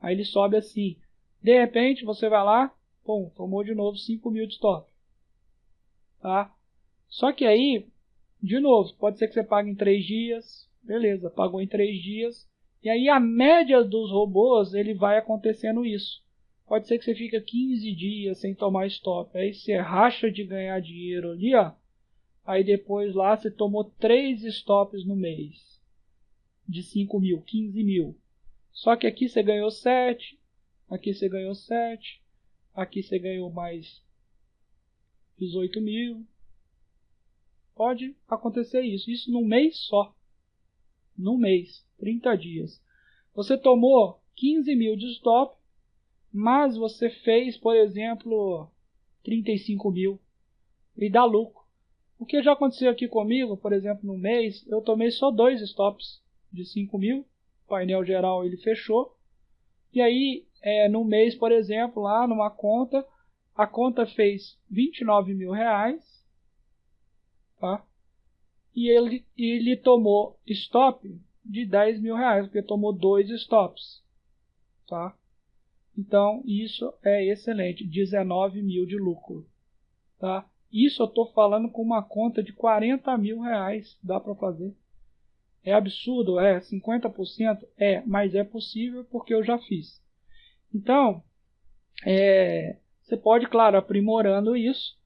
aí ele sobe assim. De repente você vai lá, pum, tomou de novo 5.000 de stop. Tá? Só que aí, de novo, pode ser que você pague em 3 dias, beleza, pagou em 3 dias, e aí a média dos robôs, ele vai acontecendo isso. Pode ser que você fica 15 dias sem tomar stop, aí você racha de ganhar dinheiro ali, ó. Aí depois lá você tomou 3 stops no mês. De 5.000, 15.000. Só que aqui você ganhou 7. Aqui você ganhou 7. Aqui você ganhou mais 18.000. Pode acontecer isso. Isso num mês só. Num mês. 30 dias. Você tomou 15.000 de stop. Mas você fez, por exemplo, 35.000. E dá lucro. O que já aconteceu aqui comigo, por exemplo, no mês, eu tomei só 2 stops de 5.000, o painel geral ele fechou, e aí no mês, por exemplo, lá numa conta, a conta fez R$ 29.000, tá? E ele tomou stop de R$ 10.000, porque tomou 2 stops, tá? Então isso é excelente, 19.000 de lucro, tá? Isso eu estou falando com uma conta de R$ 40.000, dá para fazer. É absurdo, 50%? Mas é possível porque eu já fiz. Então, você pode, claro, aprimorando isso,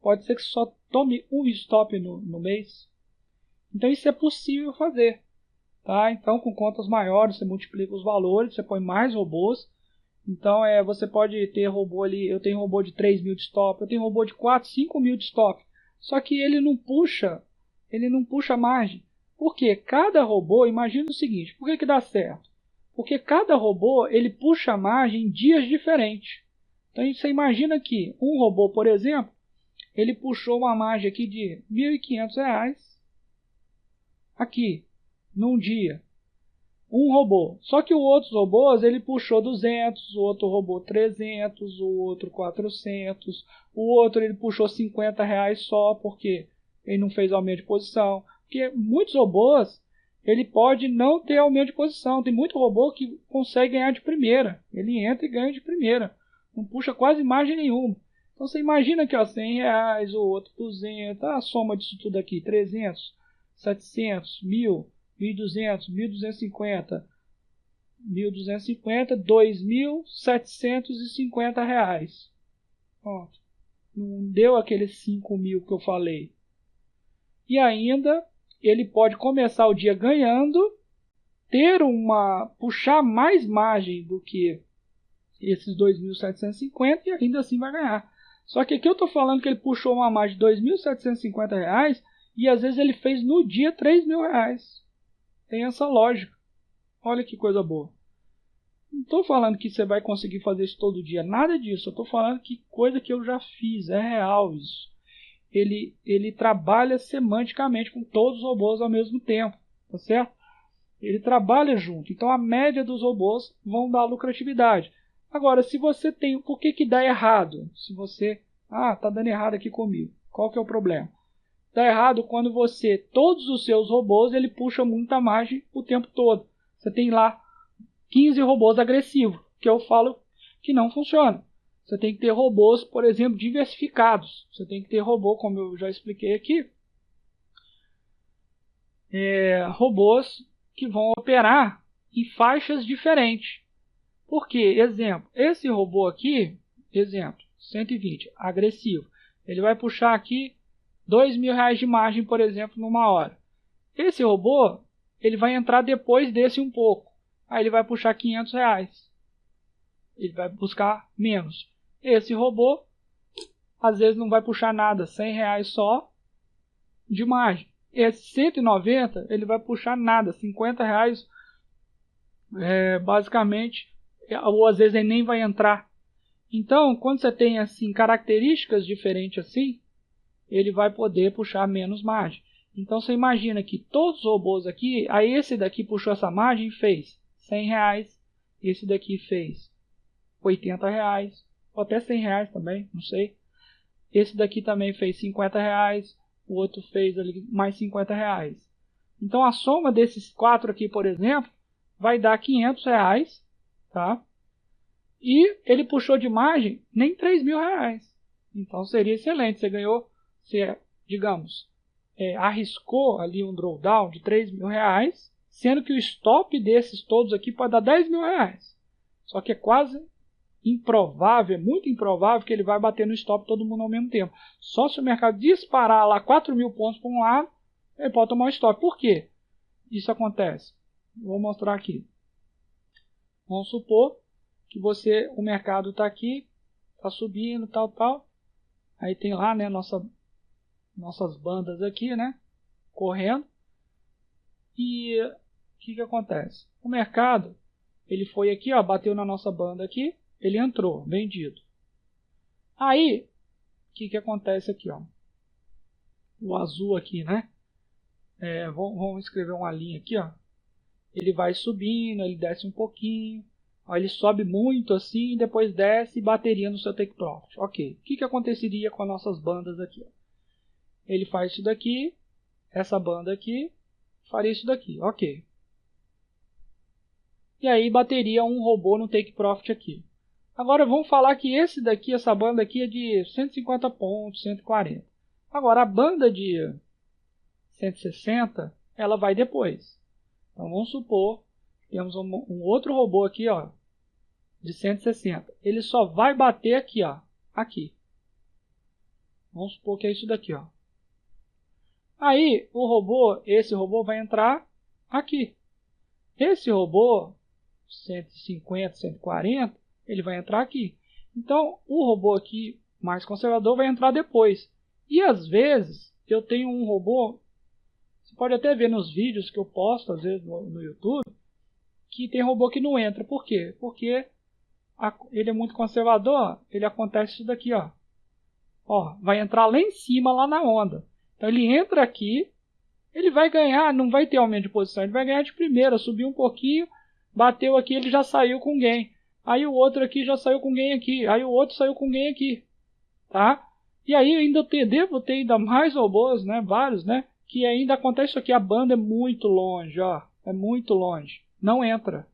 pode ser que só tome um stop no mês. Então isso é possível fazer. Tá? Então com contas maiores você multiplica os valores, você põe mais robôs. Então você pode ter robô ali, eu tenho robô de 3.000 de stop, eu tenho robô de 4, 5.000 de stop. Só que ele não puxa margem. Porque cada robô, imagina o seguinte, por que dá certo? Porque cada robô ele puxa a margem em dias diferentes. Então você imagina que um robô, por exemplo, ele puxou uma margem aqui de R$ 1.500 aqui, num dia. Um robô. Só que os outros robôs ele puxou 200, o outro robô 300, o outro 400, o outro ele puxou R$ 50 só porque ele não fez aumento de posição. Porque muitos robôs ele pode não ter aumento de posição. Tem muito robô que consegue ganhar de primeira. Ele entra e ganha de primeira. Não puxa quase margem nenhuma. Então você imagina que R$ 100, o outro 200, a soma disso tudo aqui, 300, 700, 1.000, 1.200, 1.250, 1.250, R$ 2.750. Pronto. Não deu aqueles 5.000 que eu falei. E ainda ele pode começar o dia ganhando, puxar mais margem do que esses 2.750 e ainda assim vai ganhar. Só que aqui eu estou falando que ele puxou uma margem de R$2.750 e às vezes ele fez no dia R$3.000. Tem essa lógica. Olha que coisa boa. Não estou falando que você vai conseguir fazer isso todo dia, nada disso. Eu estou falando que coisa que eu já fiz, é real isso. Ele trabalha semanticamente com todos os robôs ao mesmo tempo, tá certo? Ele trabalha junto, então a média dos robôs vão dar lucratividade. Agora, se você tem, por que dá errado? Se você, tá dando errado aqui comigo. Qual que é o problema? Dá errado quando todos os seus robôs, ele puxa muita margem o tempo todo. Você tem lá 15 robôs agressivos, que eu falo que não funciona. Você tem que ter robôs, por exemplo, diversificados. Você tem que ter robô, como eu já expliquei aqui, robôs que vão operar em faixas diferentes. Por quê? Exemplo, esse robô aqui, 120, agressivo, ele vai puxar aqui R$2.000 de margem, por exemplo, numa hora. Esse robô, ele vai entrar depois desse um pouco. Aí ele vai puxar R$500. Ele vai buscar menos. Esse robô, às vezes não vai puxar nada, R$100 só de margem. Esse 190, ele vai puxar nada, R$50 basicamente, ou às vezes ele nem vai entrar. Então, quando você tem assim características diferentes assim, ele vai poder puxar menos margem. Então você imagina que todos os robôs aqui, aí esse daqui puxou essa margem e fez R$100, esse daqui fez R$80, ou até R$100 também, não sei. Esse daqui também fez R$50, o outro fez ali mais R$50. Então a soma desses 4 aqui, por exemplo, vai dar R$500, tá? E ele puxou de margem nem R$3.000. Então seria excelente, você ganhou, digamos, arriscou ali um drawdown de R$3.000, sendo que o stop desses todos aqui pode dar R$10.000. Só que é quase improvável, é muito improvável que ele vai bater no stop todo mundo ao mesmo tempo. Só se o mercado disparar lá 4.000 pontos para um lado, ele pode tomar um stop. Por quê? Isso acontece. Vou mostrar aqui. Vamos supor que o mercado está aqui, está subindo, tal. Aí tem lá, né, nossas bandas aqui, né, correndo. E o que acontece? O mercado, ele foi aqui, bateu na nossa banda aqui, ele entrou, vendido. Aí, o que acontece aqui, o azul aqui, né? Vamos escrever uma linha aqui, ele vai subindo, ele desce um pouquinho, ele sobe muito assim, depois desce e bateria no seu take profit. Ok, o que aconteceria com as nossas bandas aqui? Ele faz isso daqui, essa banda aqui, faria isso daqui, ok. E aí bateria um robô no take profit aqui. Agora vamos falar que essa banda aqui é de 150 pontos, 140. Agora a banda de 160, ela vai depois. Então vamos supor, temos um outro robô aqui, de 160. Ele só vai bater aqui, aqui. Vamos supor que é isso daqui, Aí esse robô vai entrar aqui. Esse robô 150, 140, ele vai entrar aqui. Então o robô aqui mais conservador vai entrar depois. E às vezes eu tenho um robô, você pode até ver nos vídeos que eu posto às vezes no YouTube, que tem robô que não entra. Por quê? Porque ele é muito conservador, ele acontece isso daqui, vai entrar lá em cima, lá na onda. Então ele entra aqui, ele vai ganhar, não vai ter aumento de posição, ele vai ganhar de primeira, subir um pouquinho, bateu aqui, ele já saiu com gain. Aí o outro aqui já saiu com gain aqui, aí o outro saiu com gain aqui, tá? E aí ainda devo ter ainda mais robôs, né, vários, né, que ainda acontece isso aqui, a banda é muito longe, é muito longe, não entra.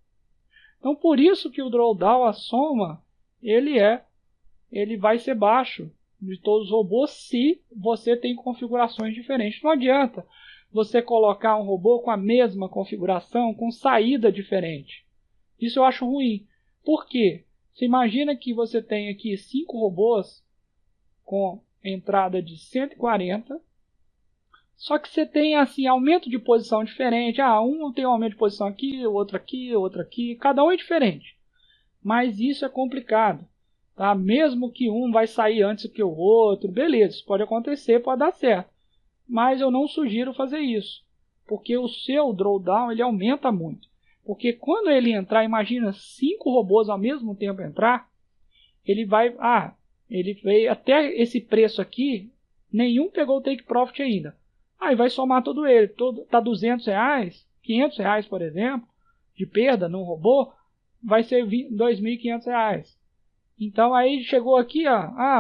Então por isso que o drawdown, a soma, ele vai ser baixo de todos os robôs se você tem configurações diferentes. Não adianta você colocar um robô com a mesma configuração, com saída diferente. Isso eu acho ruim. Por quê? Você imagina que você tem aqui 5 robôs com entrada de 140. Só que você tem assim aumento de posição diferente. Um tem um aumento de posição aqui, o outro aqui, o outro aqui. Cada um é diferente. Mas isso é complicado. Tá? Mesmo que um vai sair antes que o outro, beleza, isso pode acontecer, pode dar certo. Mas eu não sugiro fazer isso. Porque o seu drawdown ele aumenta muito. Porque quando ele entrar, imagina 5 robôs ao mesmo tempo entrar, ele vai... ele veio até esse preço aqui, nenhum pegou o take profit ainda. Aí vai somar todo ele, tá R$200, R$500, por exemplo, de perda num robô, vai ser R$2.500. Então aí chegou aqui,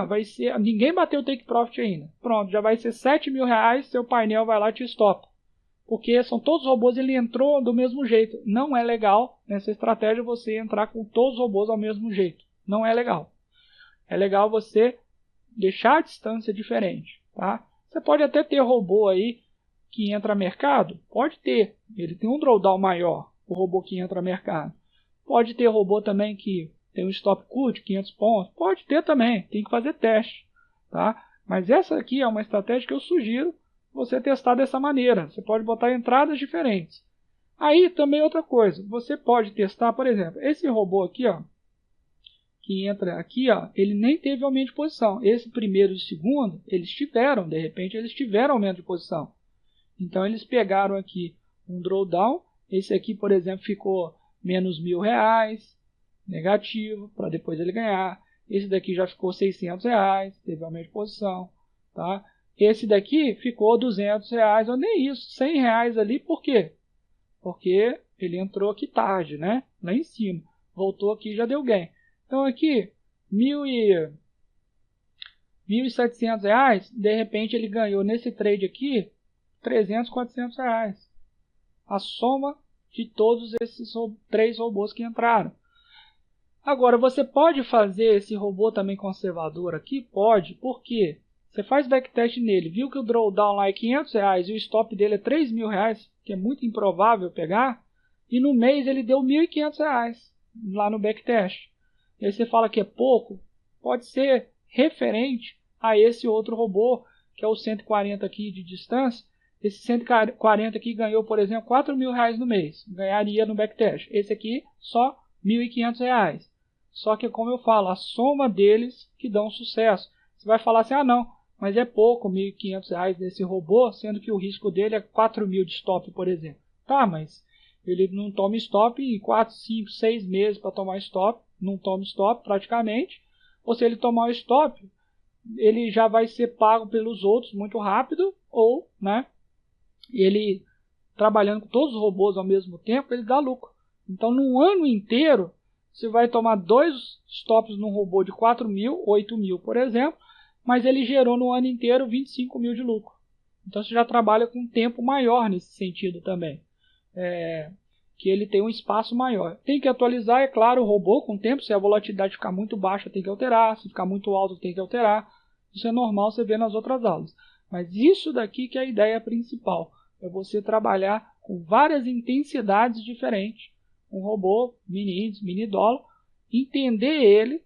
vai ser, ninguém bateu o take profit ainda. Pronto, já vai ser R$7.000, seu painel vai lá e te stop. Porque são todos os robôs, ele entrou do mesmo jeito. Não é legal nessa estratégia você entrar com todos os robôs ao mesmo jeito. Não é legal. É legal você deixar a distância diferente, tá? Você pode até ter robô aí que entra mercado. Pode ter. Ele tem um drawdown maior, o robô que entra mercado. Pode ter robô também que tem um stop cut, 500 pontos. Pode ter também. Tem que fazer teste, tá? Mas essa aqui é uma estratégia que eu sugiro você testar dessa maneira. Você pode botar entradas diferentes. Aí também outra coisa. Você pode testar, por exemplo, esse robô aqui, que entra aqui, ele nem teve aumento de posição. Esse primeiro e o segundo, eles tiveram, de repente, eles tiveram aumento de posição. Então, eles pegaram aqui um drawdown. Esse aqui, por exemplo, ficou menos R$1.000, negativo, para depois ele ganhar. Esse daqui já ficou R$600, teve aumento de posição. Tá? Esse daqui ficou R$200, ou nem isso, R$100 ali. Por quê? Porque ele entrou aqui tarde, né? Lá em cima. Voltou aqui e já deu ganho. Então aqui, R$1.700, de repente ele ganhou nesse trade aqui R$300, R$400. A soma de todos esses 3 robôs que entraram. Agora, você pode fazer esse robô também conservador aqui? Pode. Por quê? Você faz backtest nele, viu que o drawdown lá é R$500 e o stop dele é R$3.000, que é muito improvável pegar, e no mês ele deu R$1.500 lá no backtest. E aí você fala que é pouco, pode ser referente a esse outro robô, que é o 140 aqui de distância. Esse 140 aqui ganhou, por exemplo, R$4.000 no mês. Ganharia no backtest. Esse aqui só R$1.500. Só que, como eu falo, a soma deles que dão sucesso. Você vai falar assim, não, mas é pouco R$1.500 desse robô, sendo que o risco dele é 4.000 de stop, por exemplo. Tá, mas ele não toma stop em 4, 5, 6 meses para tomar stop. Não toma stop praticamente. Ou se ele tomar o stop, ele já vai ser pago pelos outros muito rápido. Ou, né, ele trabalhando com todos os robôs ao mesmo tempo, ele dá lucro. Então, num ano inteiro, você vai tomar 2 stops num robô de 4.000, 8.000, por exemplo, mas ele gerou no ano inteiro 25.000 de lucro. Então, você já trabalha com um tempo maior nesse sentido também. Que ele tem um espaço maior. Tem que atualizar, é claro, o robô com o tempo. Se a volatilidade ficar muito baixa, tem que alterar. Se ficar muito alto, tem que alterar. Isso é normal você ver nas outras aulas. Mas isso daqui que é a ideia principal. É você trabalhar com várias intensidades diferentes. Um robô, mini índice, mini dólar. Entender ele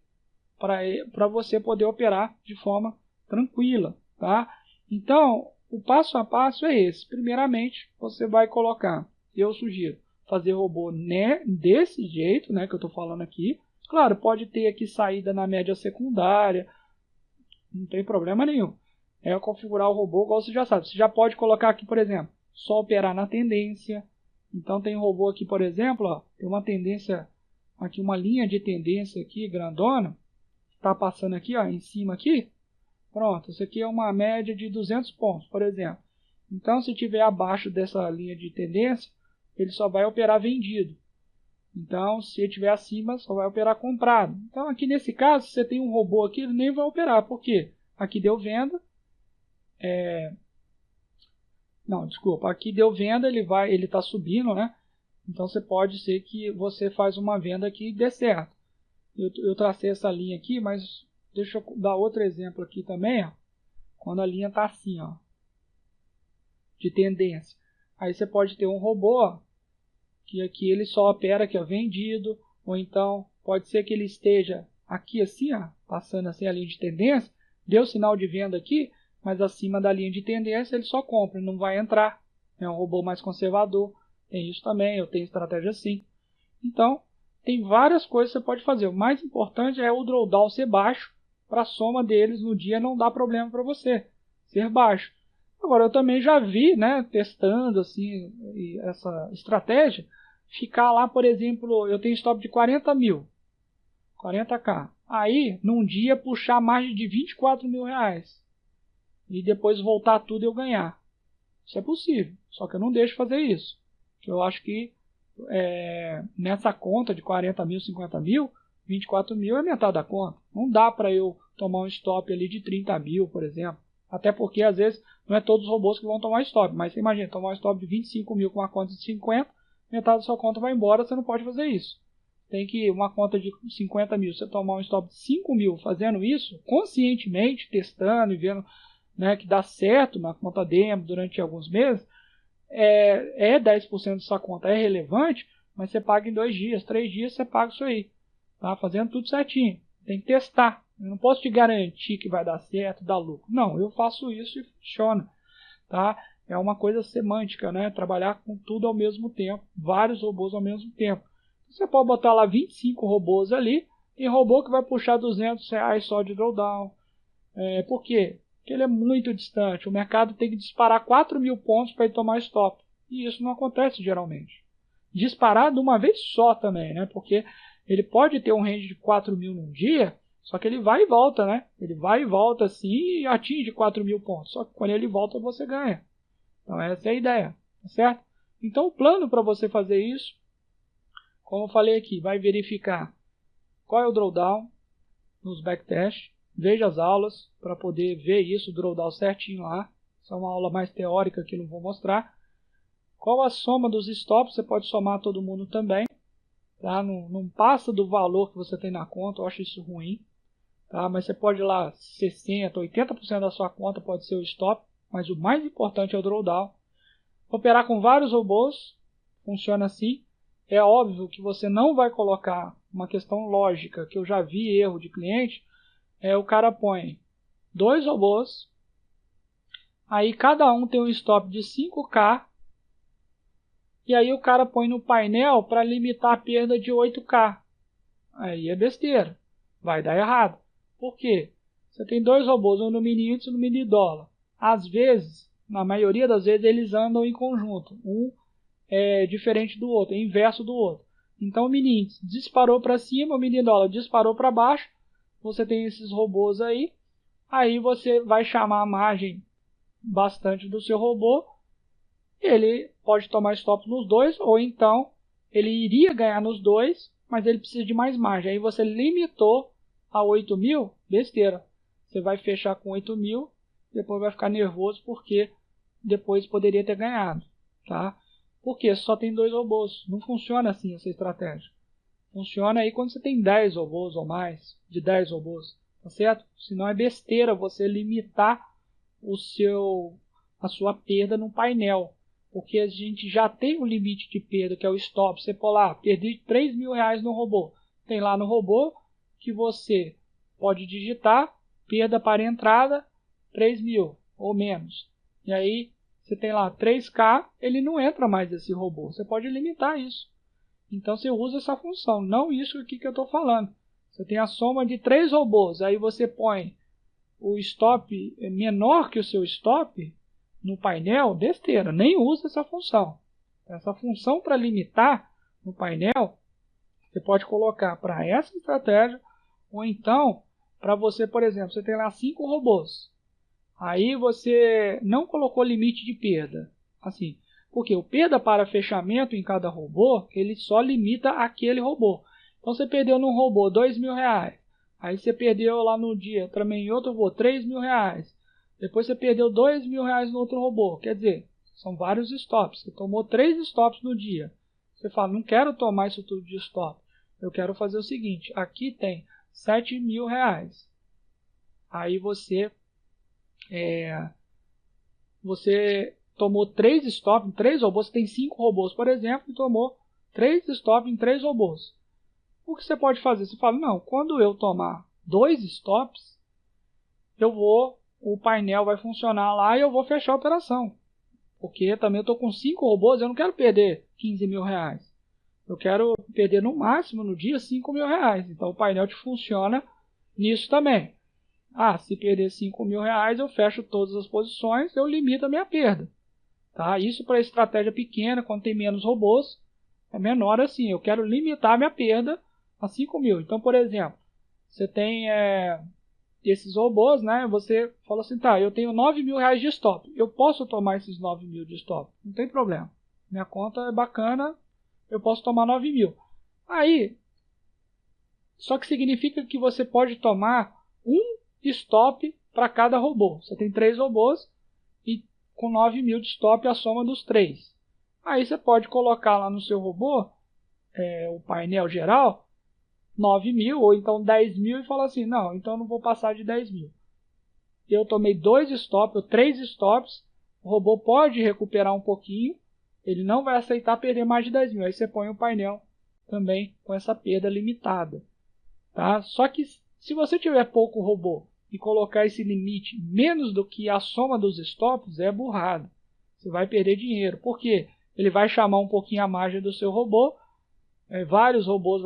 para você poder operar de forma tranquila. Tá? Então, o passo a passo é esse. Primeiramente, você vai colocar, eu sugiro, fazer robô desse jeito, né, que eu estou falando aqui. Claro, pode ter aqui saída na média secundária, não tem problema nenhum. É configurar o robô, igual você já sabe. Você já pode colocar aqui, por exemplo, só operar na tendência. Então tem um robô aqui, por exemplo, tem uma tendência, aqui uma linha de tendência aqui, grandona, está passando aqui, em cima aqui. Pronto, isso aqui é uma média de 200 pontos, por exemplo. Então, se tiver abaixo dessa linha de tendência, ele só vai operar vendido. Então, se ele estiver acima, só vai operar comprado. Então, aqui nesse caso, se você tem um robô aqui, ele nem vai operar. Por quê? Aqui deu venda. Não, desculpa. Aqui deu venda, ele está subindo, né? Então, pode ser que você faz uma venda aqui e dê certo. Eu tracei essa linha aqui, mas deixa eu dar outro exemplo aqui também. Quando a linha está assim, de tendência. Aí você pode ter um robô que aqui ele só opera aqui, vendido, ou então pode ser que ele esteja aqui assim, passando assim a linha de tendência, deu sinal de venda aqui, mas acima da linha de tendência ele só compra, não vai entrar. É um robô mais conservador. Tem isso também, eu tenho estratégia assim. Então, tem várias coisas que você pode fazer. O mais importante é o drawdown ser baixo, para a soma deles no dia não dar problema para você, ser baixo. Agora, eu também já vi, né, testando assim, essa estratégia, ficar lá, por exemplo, eu tenho stop de 40 mil, 40k. Aí, num dia, puxar margem de 24 mil reais. E depois voltar tudo e eu ganhar. Isso é possível, só que eu não deixo fazer isso. Porque eu acho que nessa conta de 40 mil, 50 mil, 24 mil é metade da conta. Não dá para eu tomar um stop ali de 30 mil, por exemplo. Até porque, às vezes, não é todos os robôs que vão tomar stop. Mas você imagina, tomar um stop de 25 mil com uma conta de 50, metade da sua conta vai embora, você não pode fazer isso. Tem que, uma conta de 50 mil, você tomar um stop de 5 mil fazendo isso, conscientemente, testando e vendo, né, que dá certo na conta demo durante alguns meses, 10% da sua conta é relevante, mas você paga em 2 dias, 3 dias você paga isso aí. Tá? Fazendo tudo certinho. Tem que testar. Eu não posso te garantir que vai dar certo, dar lucro. Não, eu faço isso e funciona. Tá? É uma coisa semântica, né? Trabalhar com tudo ao mesmo tempo. Vários robôs ao mesmo tempo. Você pode botar lá 25 robôs ali. Tem robô que vai puxar R$200 só de drawdown. Por quê? Porque ele é muito distante. O mercado tem que disparar 4 mil pontos para ele tomar stop. E isso não acontece geralmente. Disparar de uma vez só também, né? Porque ele pode ter um range de 4 mil num dia, só que ele vai e volta, né? Ele vai e volta assim e atinge 4 mil pontos. Só que quando ele volta, você ganha. Então essa é a ideia, tá certo? Então o plano para você fazer isso, como eu falei aqui, vai verificar qual é o drawdown nos backtests. Veja as aulas para poder ver isso, o drawdown certinho lá. Essa é uma aula mais teórica que eu não vou mostrar. Qual a soma dos stops? Você pode somar todo mundo também. Tá? Não passa do valor que você tem na conta, eu acho isso ruim. Tá? Mas você pode ir lá, 60%, 80% da sua conta pode ser o stop. Mas o mais importante é o drawdown. Operar com vários robôs, funciona assim. É óbvio que você não vai colocar uma questão lógica, que eu já vi erro de cliente. O cara põe 2 robôs, aí cada um tem um stop de 5k, e aí o cara põe no painel para limitar a perda de 8k. Aí é besteira, vai dar errado. Por quê? Você tem 2 robôs, um no mini índice e um no mini dólar. Às vezes, na maioria das vezes, eles andam em conjunto. Um é diferente do outro, é inverso do outro. Então o mini índice disparou para cima, o mini dólar disparou para baixo. Você tem esses robôs aí você vai chamar a margem bastante do seu robô, ele pode tomar stop nos dois, ou então ele iria ganhar nos dois, mas ele precisa de mais margem. Aí você limitou a 8 mil, besteira. Você vai fechar com 8 mil, depois vai ficar nervoso porque depois poderia ter ganhado. Tá? Porque só tem 2 robôs. Não funciona assim essa estratégia. Funciona aí quando você tem 10 robôs ou mais, de 10 robôs, tá certo? Senão é besteira você limitar a sua perda no painel, porque a gente já tem um limite de perda, que é o stop. Você pode lá, perdi 3 mil reais no robô. Tem lá no robô que você pode digitar, perda para entrada, 3 mil ou menos. E aí você tem lá 3k, ele não entra mais esse robô. Você pode limitar isso. Então você usa essa função, não isso aqui que eu estou falando. Você tem a soma de 3 robôs, aí você põe o stop menor que o seu stop no painel, besteira, nem usa essa função. Essa função para limitar no painel, você pode colocar para essa estratégia, ou então para você, por exemplo, você tem lá 5 robôs. Aí você não colocou limite de perda, assim. Porque o perda para fechamento em cada robô, ele só limita aquele robô. Então você perdeu num robô 2 mil reais. Aí você perdeu lá no dia também em outro robô 3 mil reais. Depois você perdeu 2 mil reais no outro robô. Quer dizer, são vários stops. Você tomou 3 stops no dia. Você fala, não quero tomar isso tudo de stop. Eu quero fazer o seguinte, aqui tem 7 mil reais. Aí você tomou 3 stops em 3 robôs, você tem 5 robôs, por exemplo, e tomou 3 stops em 3 robôs. O que você pode fazer? Você fala, não, quando eu tomar 2 stops, o painel vai funcionar lá e eu vou fechar a operação. Porque também eu estou com 5 robôs, eu não quero perder 15 mil reais. Eu quero perder no máximo no dia 5 mil reais. Então o painel te funciona nisso também. Se perder 5 mil reais, eu fecho todas as posições, eu limito a minha perda. Tá? Isso para estratégia pequena, quando tem menos robôs, é menor assim. Eu quero limitar a minha perda a 5 mil. Então, por exemplo, você tem esses robôs, né? Você fala assim, tá, eu tenho 9 mil reais de stop. Eu posso tomar esses 9 mil de stop? Não tem problema. Minha conta é bacana, eu posso tomar 9 mil. Aí, só que significa que você pode tomar um stop para cada robô. Você tem 3 robôs e com 9 mil de stop a soma dos 3. Aí você pode colocar lá no seu robô, o painel geral, 9 mil ou então 10 mil e falar assim, não, então eu não vou passar de 10 mil. Eu tomei 2 stops ou 3 stops, o robô pode recuperar um pouquinho, ele não vai aceitar perder mais de 10 mil. Aí você põe o painel também com essa perda limitada. Tá? Só que se você tiver pouco robô e colocar esse limite menos do que a soma dos stops, é burrada. Você vai perder dinheiro. Por quê? Ele vai chamar um pouquinho a margem do seu robô, vários robôs,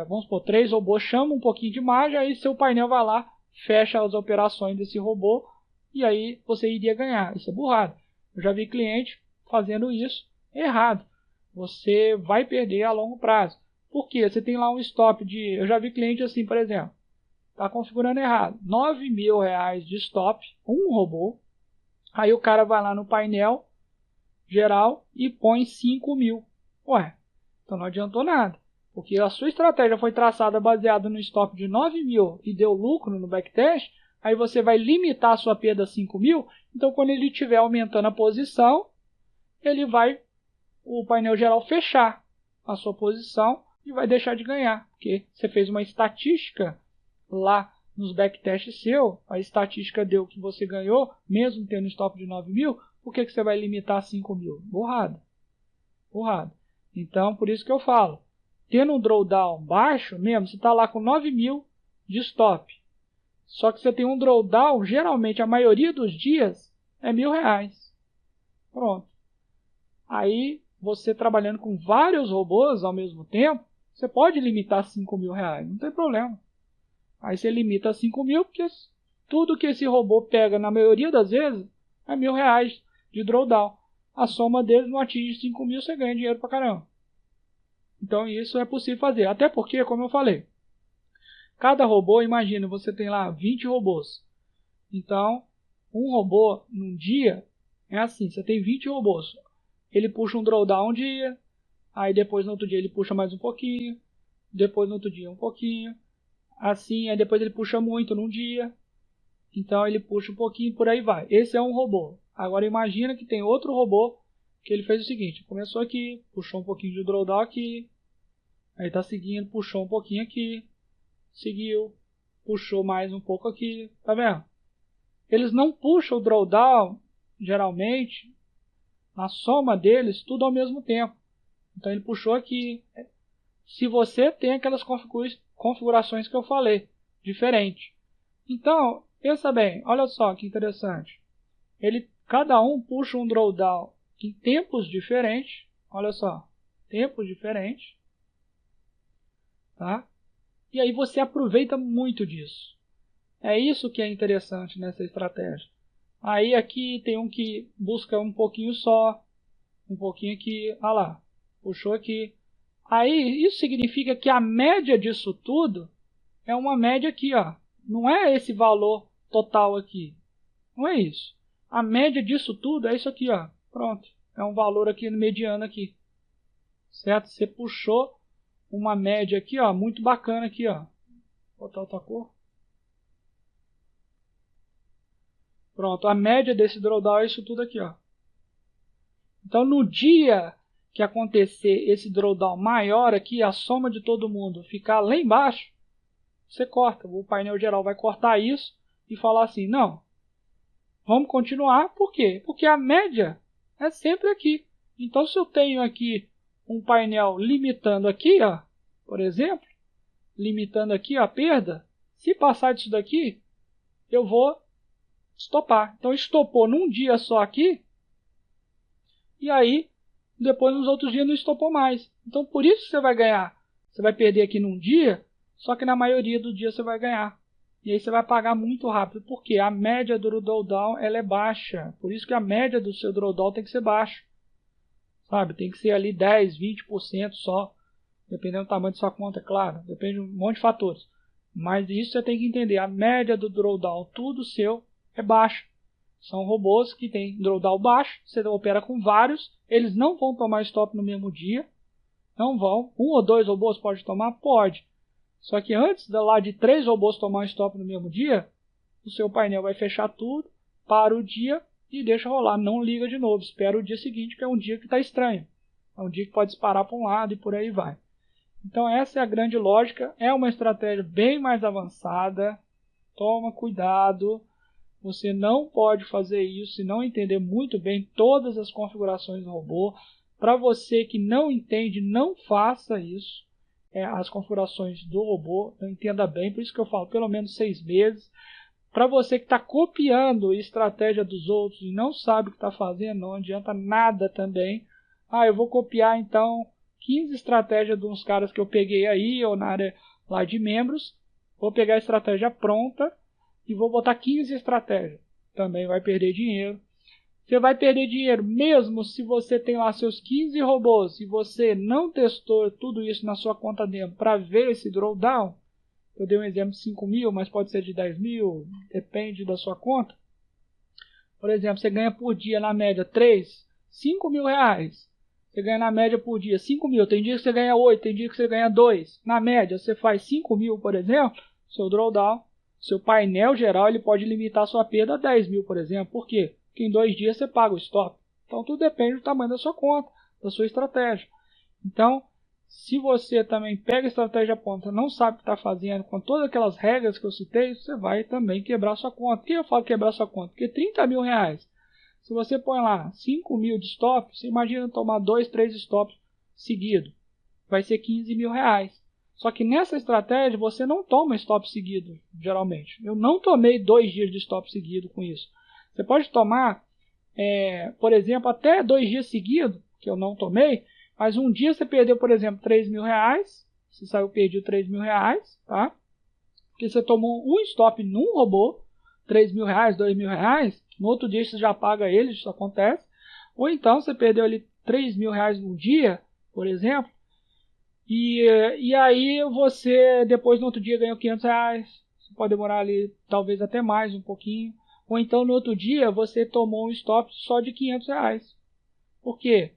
vamos supor, 3 robôs chamam um pouquinho de margem, aí seu painel vai lá, fecha as operações desse robô, e aí você iria ganhar. Isso é burrado. Eu já vi cliente fazendo isso errado. Você vai perder a longo prazo. Por quê? Você tem lá um stop de... Eu já vi cliente assim, por exemplo, está configurando errado. 9 mil reais de stop, um robô. Aí o cara vai lá no painel geral e põe 5 mil. Ué, então não adiantou nada. Porque a sua estratégia foi traçada baseada no stop de 9 mil e deu lucro no backtest. Aí você vai limitar a sua perda a 5 mil. Então quando ele estiver aumentando a posição, ele vai, o painel geral, fechar a sua posição e vai deixar de ganhar. Porque você fez uma estatística lá nos backtests seu, a estatística deu que você ganhou, mesmo tendo stop de 9 mil, por que você vai limitar a 5 mil? Burrado. Burrado. Então, por isso que eu falo, tendo um drawdown baixo mesmo, você está lá com 9 mil de stop. Só que você tem um drawdown, geralmente a maioria dos dias, é R$1.000. Pronto. Aí, você trabalhando com vários robôs ao mesmo tempo, você pode limitar 5 mil reais, não tem problema. Aí você limita a 5 mil, porque tudo que esse robô pega, na maioria das vezes, é R$1.000 de drawdown. A soma deles não atinge 5 mil, você ganha dinheiro pra caramba. Então isso é possível fazer. Até porque, como eu falei, cada robô, imagina, você tem lá 20 robôs. Então, um robô num dia é assim, você tem 20 robôs. Ele puxa um drawdown um dia, aí depois no outro dia ele puxa mais um pouquinho, depois no outro dia um pouquinho, assim, aí depois ele puxa muito num dia, então ele puxa um pouquinho, por aí vai. Esse é um robô. Agora imagina que tem outro robô que ele fez o seguinte, começou aqui, puxou um pouquinho de drawdown aqui, aí está seguindo, puxou um pouquinho aqui, seguiu, puxou mais um pouco aqui, tá vendo? Eles não puxam o drawdown, geralmente, a soma deles, tudo ao mesmo tempo. Então ele puxou aqui. Se você tem aquelas configurações que eu falei, diferente. Então, pensa bem, olha só que interessante. Cada um puxa um drawdown em tempos diferentes. Olha só, tempos diferentes. Tá? E aí você aproveita muito disso. É isso que é interessante nessa estratégia. Aí aqui tem um que busca um pouquinho só, um pouquinho aqui, olha lá, puxou aqui. Aí isso significa que a média disso tudo é uma média aqui, ó. Não é esse valor total aqui. Não é isso. A média disso tudo é isso aqui, ó. Pronto. É um valor aqui no mediano aqui. Certo? Você puxou uma média aqui, ó, muito bacana aqui, ó. Vou botar outra cor. Pronto, a média desse drawdown é isso tudo aqui, ó. Então, no dia que acontecer esse drawdown maior aqui, a soma de todo mundo ficar lá embaixo, você corta. O painel geral vai cortar isso e falar assim, não, vamos continuar. Por quê? Porque a média é sempre aqui. Então, se eu tenho aqui um painel limitando aqui, ó, por exemplo, limitando aqui a perda, se passar disso daqui, eu vou estopar. Então estopou num dia só aqui, e aí depois nos outros dias não estopou mais. Então por isso que você vai ganhar. Você vai perder aqui num dia, só que na maioria do dia você vai ganhar. E aí você vai pagar muito rápido, porque a média do drawdown ela é baixa. Por isso que a média do seu drawdown tem que ser baixa. Sabe? Tem que ser ali 10, 20% só. Dependendo do tamanho de sua conta, é claro. Depende de um monte de fatores. Mas isso você tem que entender. A média do drawdown, tudo seu, é baixa. São robôs que têm drawdown baixo. Você opera com vários. Eles não vão tomar stop no mesmo dia. Não vão. 1 ou 2 robôs pode tomar? Pode. Só que antes de 3 robôs tomar um stop no mesmo dia, o seu painel vai fechar tudo, para o dia e deixa rolar. Não liga de novo. Espera o dia seguinte, que é um dia que está estranho. É um dia que pode disparar para um lado e por aí vai. Então essa é a grande lógica. É uma estratégia bem mais avançada. Toma cuidado. Você não pode fazer isso se não entender muito bem todas as configurações do robô. Para você que não entende, não faça isso. As configurações do robô, não entenda bem, por isso que eu falo pelo menos 6 meses. Para você que está copiando a estratégia dos outros e não sabe o que está fazendo, não adianta nada também. Eu vou copiar então 15 estratégias de uns caras que eu peguei aí, ou na área lá de membros. Vou pegar a estratégia pronta e vou botar 15 estratégias. Também vai perder dinheiro. Você vai perder dinheiro mesmo se você tem lá seus 15 robôs e você não testou tudo isso na sua conta demo para ver esse drawdown. Eu dei um exemplo de 5 mil, mas pode ser de 10 mil, depende da sua conta. Por exemplo, você ganha por dia na média 5 mil reais. Você ganha na média por dia 5 mil. Tem dia que você ganha 8, tem dia que você ganha 2. Na média, você faz 5 mil, por exemplo, seu drawdown, seu painel geral, ele pode limitar a sua perda a 10 mil, por exemplo. Por quê? Porque em 2 dias você paga o stop. Então tudo depende do tamanho da sua conta, da sua estratégia. Então, se você também pega a estratégia pronta, não sabe o que está fazendo, com todas aquelas regras que eu citei, você vai também quebrar sua conta. Por que eu falo quebrar sua conta? Porque 30 mil reais, se você põe lá 5 mil de stop, você imagina tomar 2, 3 stops seguidos. Vai ser 15 mil reais. Só que nessa estratégia você não toma stop seguido, geralmente. Eu não tomei 2 dias de stop seguido com isso. Você pode tomar, por exemplo, até 2 dias seguidos, que eu não tomei, mas um dia você perdeu, por exemplo, 3 mil reais, você saiu perdido 3 mil reais, tá? Porque você tomou um stop num robô, 3 mil reais, 2 mil reais, no outro dia você já paga ele, isso acontece. Ou então você perdeu ali 3 mil reais no dia, por exemplo, e aí você depois no outro dia ganhou 500 reais, você pode demorar ali talvez até mais um pouquinho. Ou então no outro dia você tomou um stop só de 500 reais. Por quê?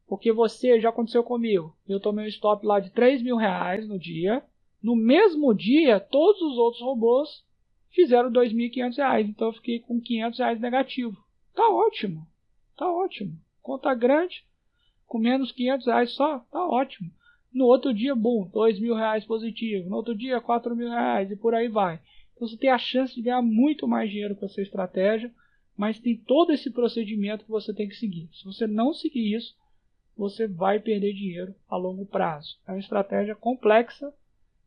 Porque já aconteceu comigo. Eu tomei um stop lá de 3 mil reais no dia. No mesmo dia, todos os outros robôs fizeram 2.500 reais. Então eu fiquei com 500 reais negativo. Tá ótimo. Tá ótimo. Conta grande, com menos 500 reais só, tá ótimo. No outro dia, bom, 2 mil reais positivo. No outro dia, 4 mil reais e por aí vai. Então você tem a chance de ganhar muito mais dinheiro com essa estratégia, mas tem todo esse procedimento que você tem que seguir. Se você não seguir isso, você vai perder dinheiro a longo prazo. É uma estratégia complexa,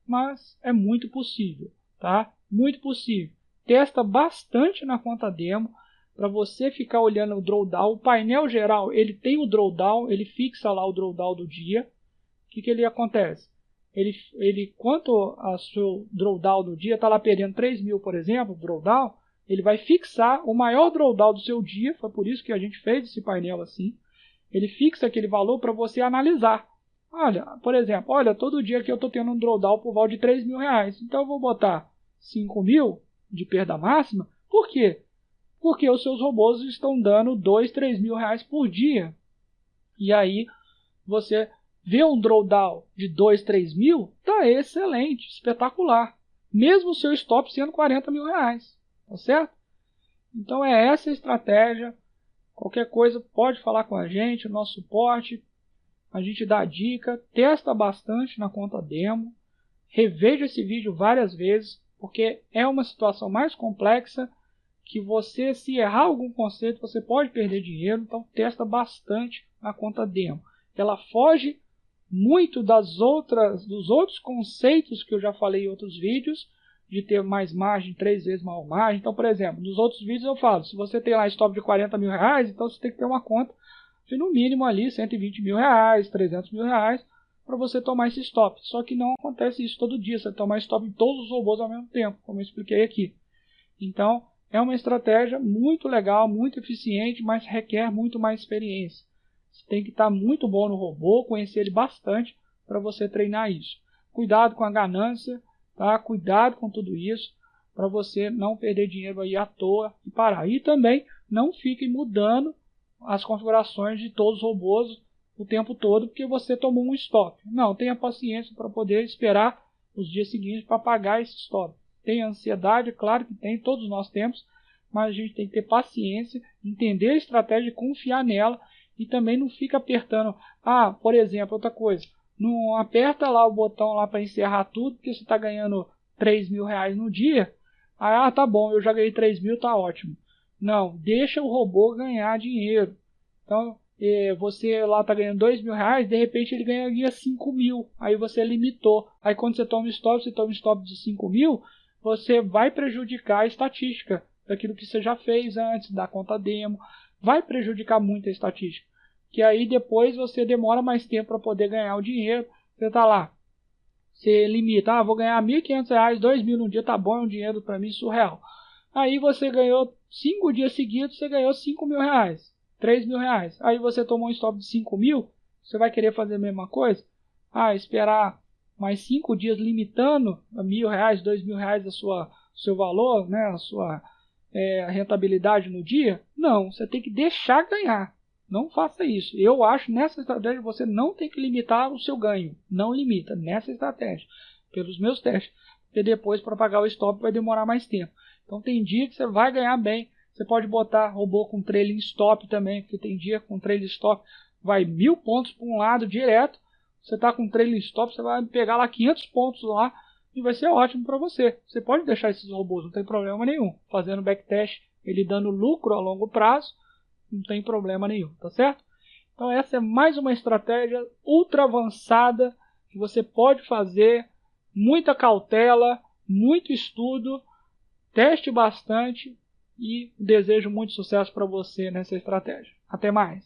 mas é muito possível, tá? Muito possível. Testa bastante na conta demo para você ficar olhando o drawdown. O painel geral, ele tem o drawdown, ele fixa lá o drawdown do dia. O que ele acontece? Quanto ao seu drawdown do dia, está lá perdendo 3 mil, por exemplo, drawdown, ele vai fixar o maior drawdown do seu dia, foi por isso que a gente fez esse painel assim. Ele fixa aquele valor para você analisar. Olha, por exemplo, todo dia que eu estou tendo um drawdown por volta de 3 mil reais, então eu vou botar 5 mil de perda máxima. Por quê? Porque os seus robôs estão dando 2, 3 mil reais por dia. E aí você vê um drawdown de 2, 3 mil, tá excelente, espetacular. Mesmo o seu stop sendo 40 mil reais, tá certo? Então é essa a estratégia. Qualquer coisa pode falar com a gente, o nosso suporte. A gente dá dica, testa bastante na conta demo. Reveja esse vídeo várias vezes, porque é uma situação mais complexa que você, se errar algum conceito, você pode perder dinheiro. Então testa bastante na conta demo. Ela foge muito dos outros conceitos que eu já falei em outros vídeos, de ter mais margem, 3 vezes maior margem. Então, por exemplo, nos outros vídeos eu falo, se você tem lá stop de 40 mil reais, então você tem que ter uma conta de no mínimo ali 120 mil reais, 300 mil reais, para você tomar esse stop. Só que não acontece isso todo dia, você tomar stop em todos os robôs ao mesmo tempo, como eu expliquei aqui. Então, é uma estratégia muito legal, muito eficiente, mas requer muito mais experiência. Você tem que estar muito bom no robô, conhecer ele bastante para você treinar isso. Cuidado com a ganância, tá? Cuidado com tudo isso, para você não perder dinheiro aí à toa e parar. E também não fique mudando as configurações de todos os robôs o tempo todo, porque você tomou um stop. Não, tenha paciência para poder esperar os dias seguintes para pagar esse stop. Tem ansiedade, claro que tem, todos nós temos, mas a gente tem que ter paciência, entender a estratégia e confiar nela, e também não fica apertando. Por exemplo, outra coisa, não aperta lá o botão lá para encerrar tudo, porque você está ganhando 3 mil reais no dia. Tá bom, eu já ganhei 3 mil, tá ótimo. Não, deixa o robô ganhar dinheiro. Então, você lá está ganhando 2 mil reais, de repente ele ganha 5 mil. Aí você limitou. Aí quando você toma um stop de 5 mil, você vai prejudicar a estatística daquilo que você já fez antes, da conta demo. Vai prejudicar muito a estatística. Que aí depois você demora mais tempo para poder ganhar o dinheiro. Você está lá. Você limita, vou ganhar R$1.500, 2 mil num dia, tá bom, é um dinheiro para mim surreal. Aí você ganhou 5 dias seguidos, você ganhou 5 mil reais, 3 mil reais. Aí você tomou um stop de 5 mil, você vai querer fazer a mesma coisa? Esperar mais 5 dias limitando a R$1.000, 2 mil reais seu valor, né, a sua rentabilidade no dia? Não, você tem que deixar ganhar. Não faça isso. Eu acho nessa estratégia você não tem que limitar o seu ganho. Não limita nessa estratégia. Pelos meus testes. Porque depois para pagar o stop vai demorar mais tempo. Então tem dia que você vai ganhar bem. Você pode botar robô com trailing stop também. Porque tem dia com trailing stop vai 1.000 pontos para um lado direto. Você está com trailing stop, você vai pegar lá 500 pontos lá. E vai ser ótimo para você. Você pode deixar esses robôs, não tem problema nenhum. Fazendo backtest, ele dando lucro a longo prazo. Não tem problema nenhum, tá certo? Então essa é mais uma estratégia ultra avançada que você pode fazer, muita cautela, muito estudo, teste bastante e desejo muito sucesso para você nessa estratégia. Até mais!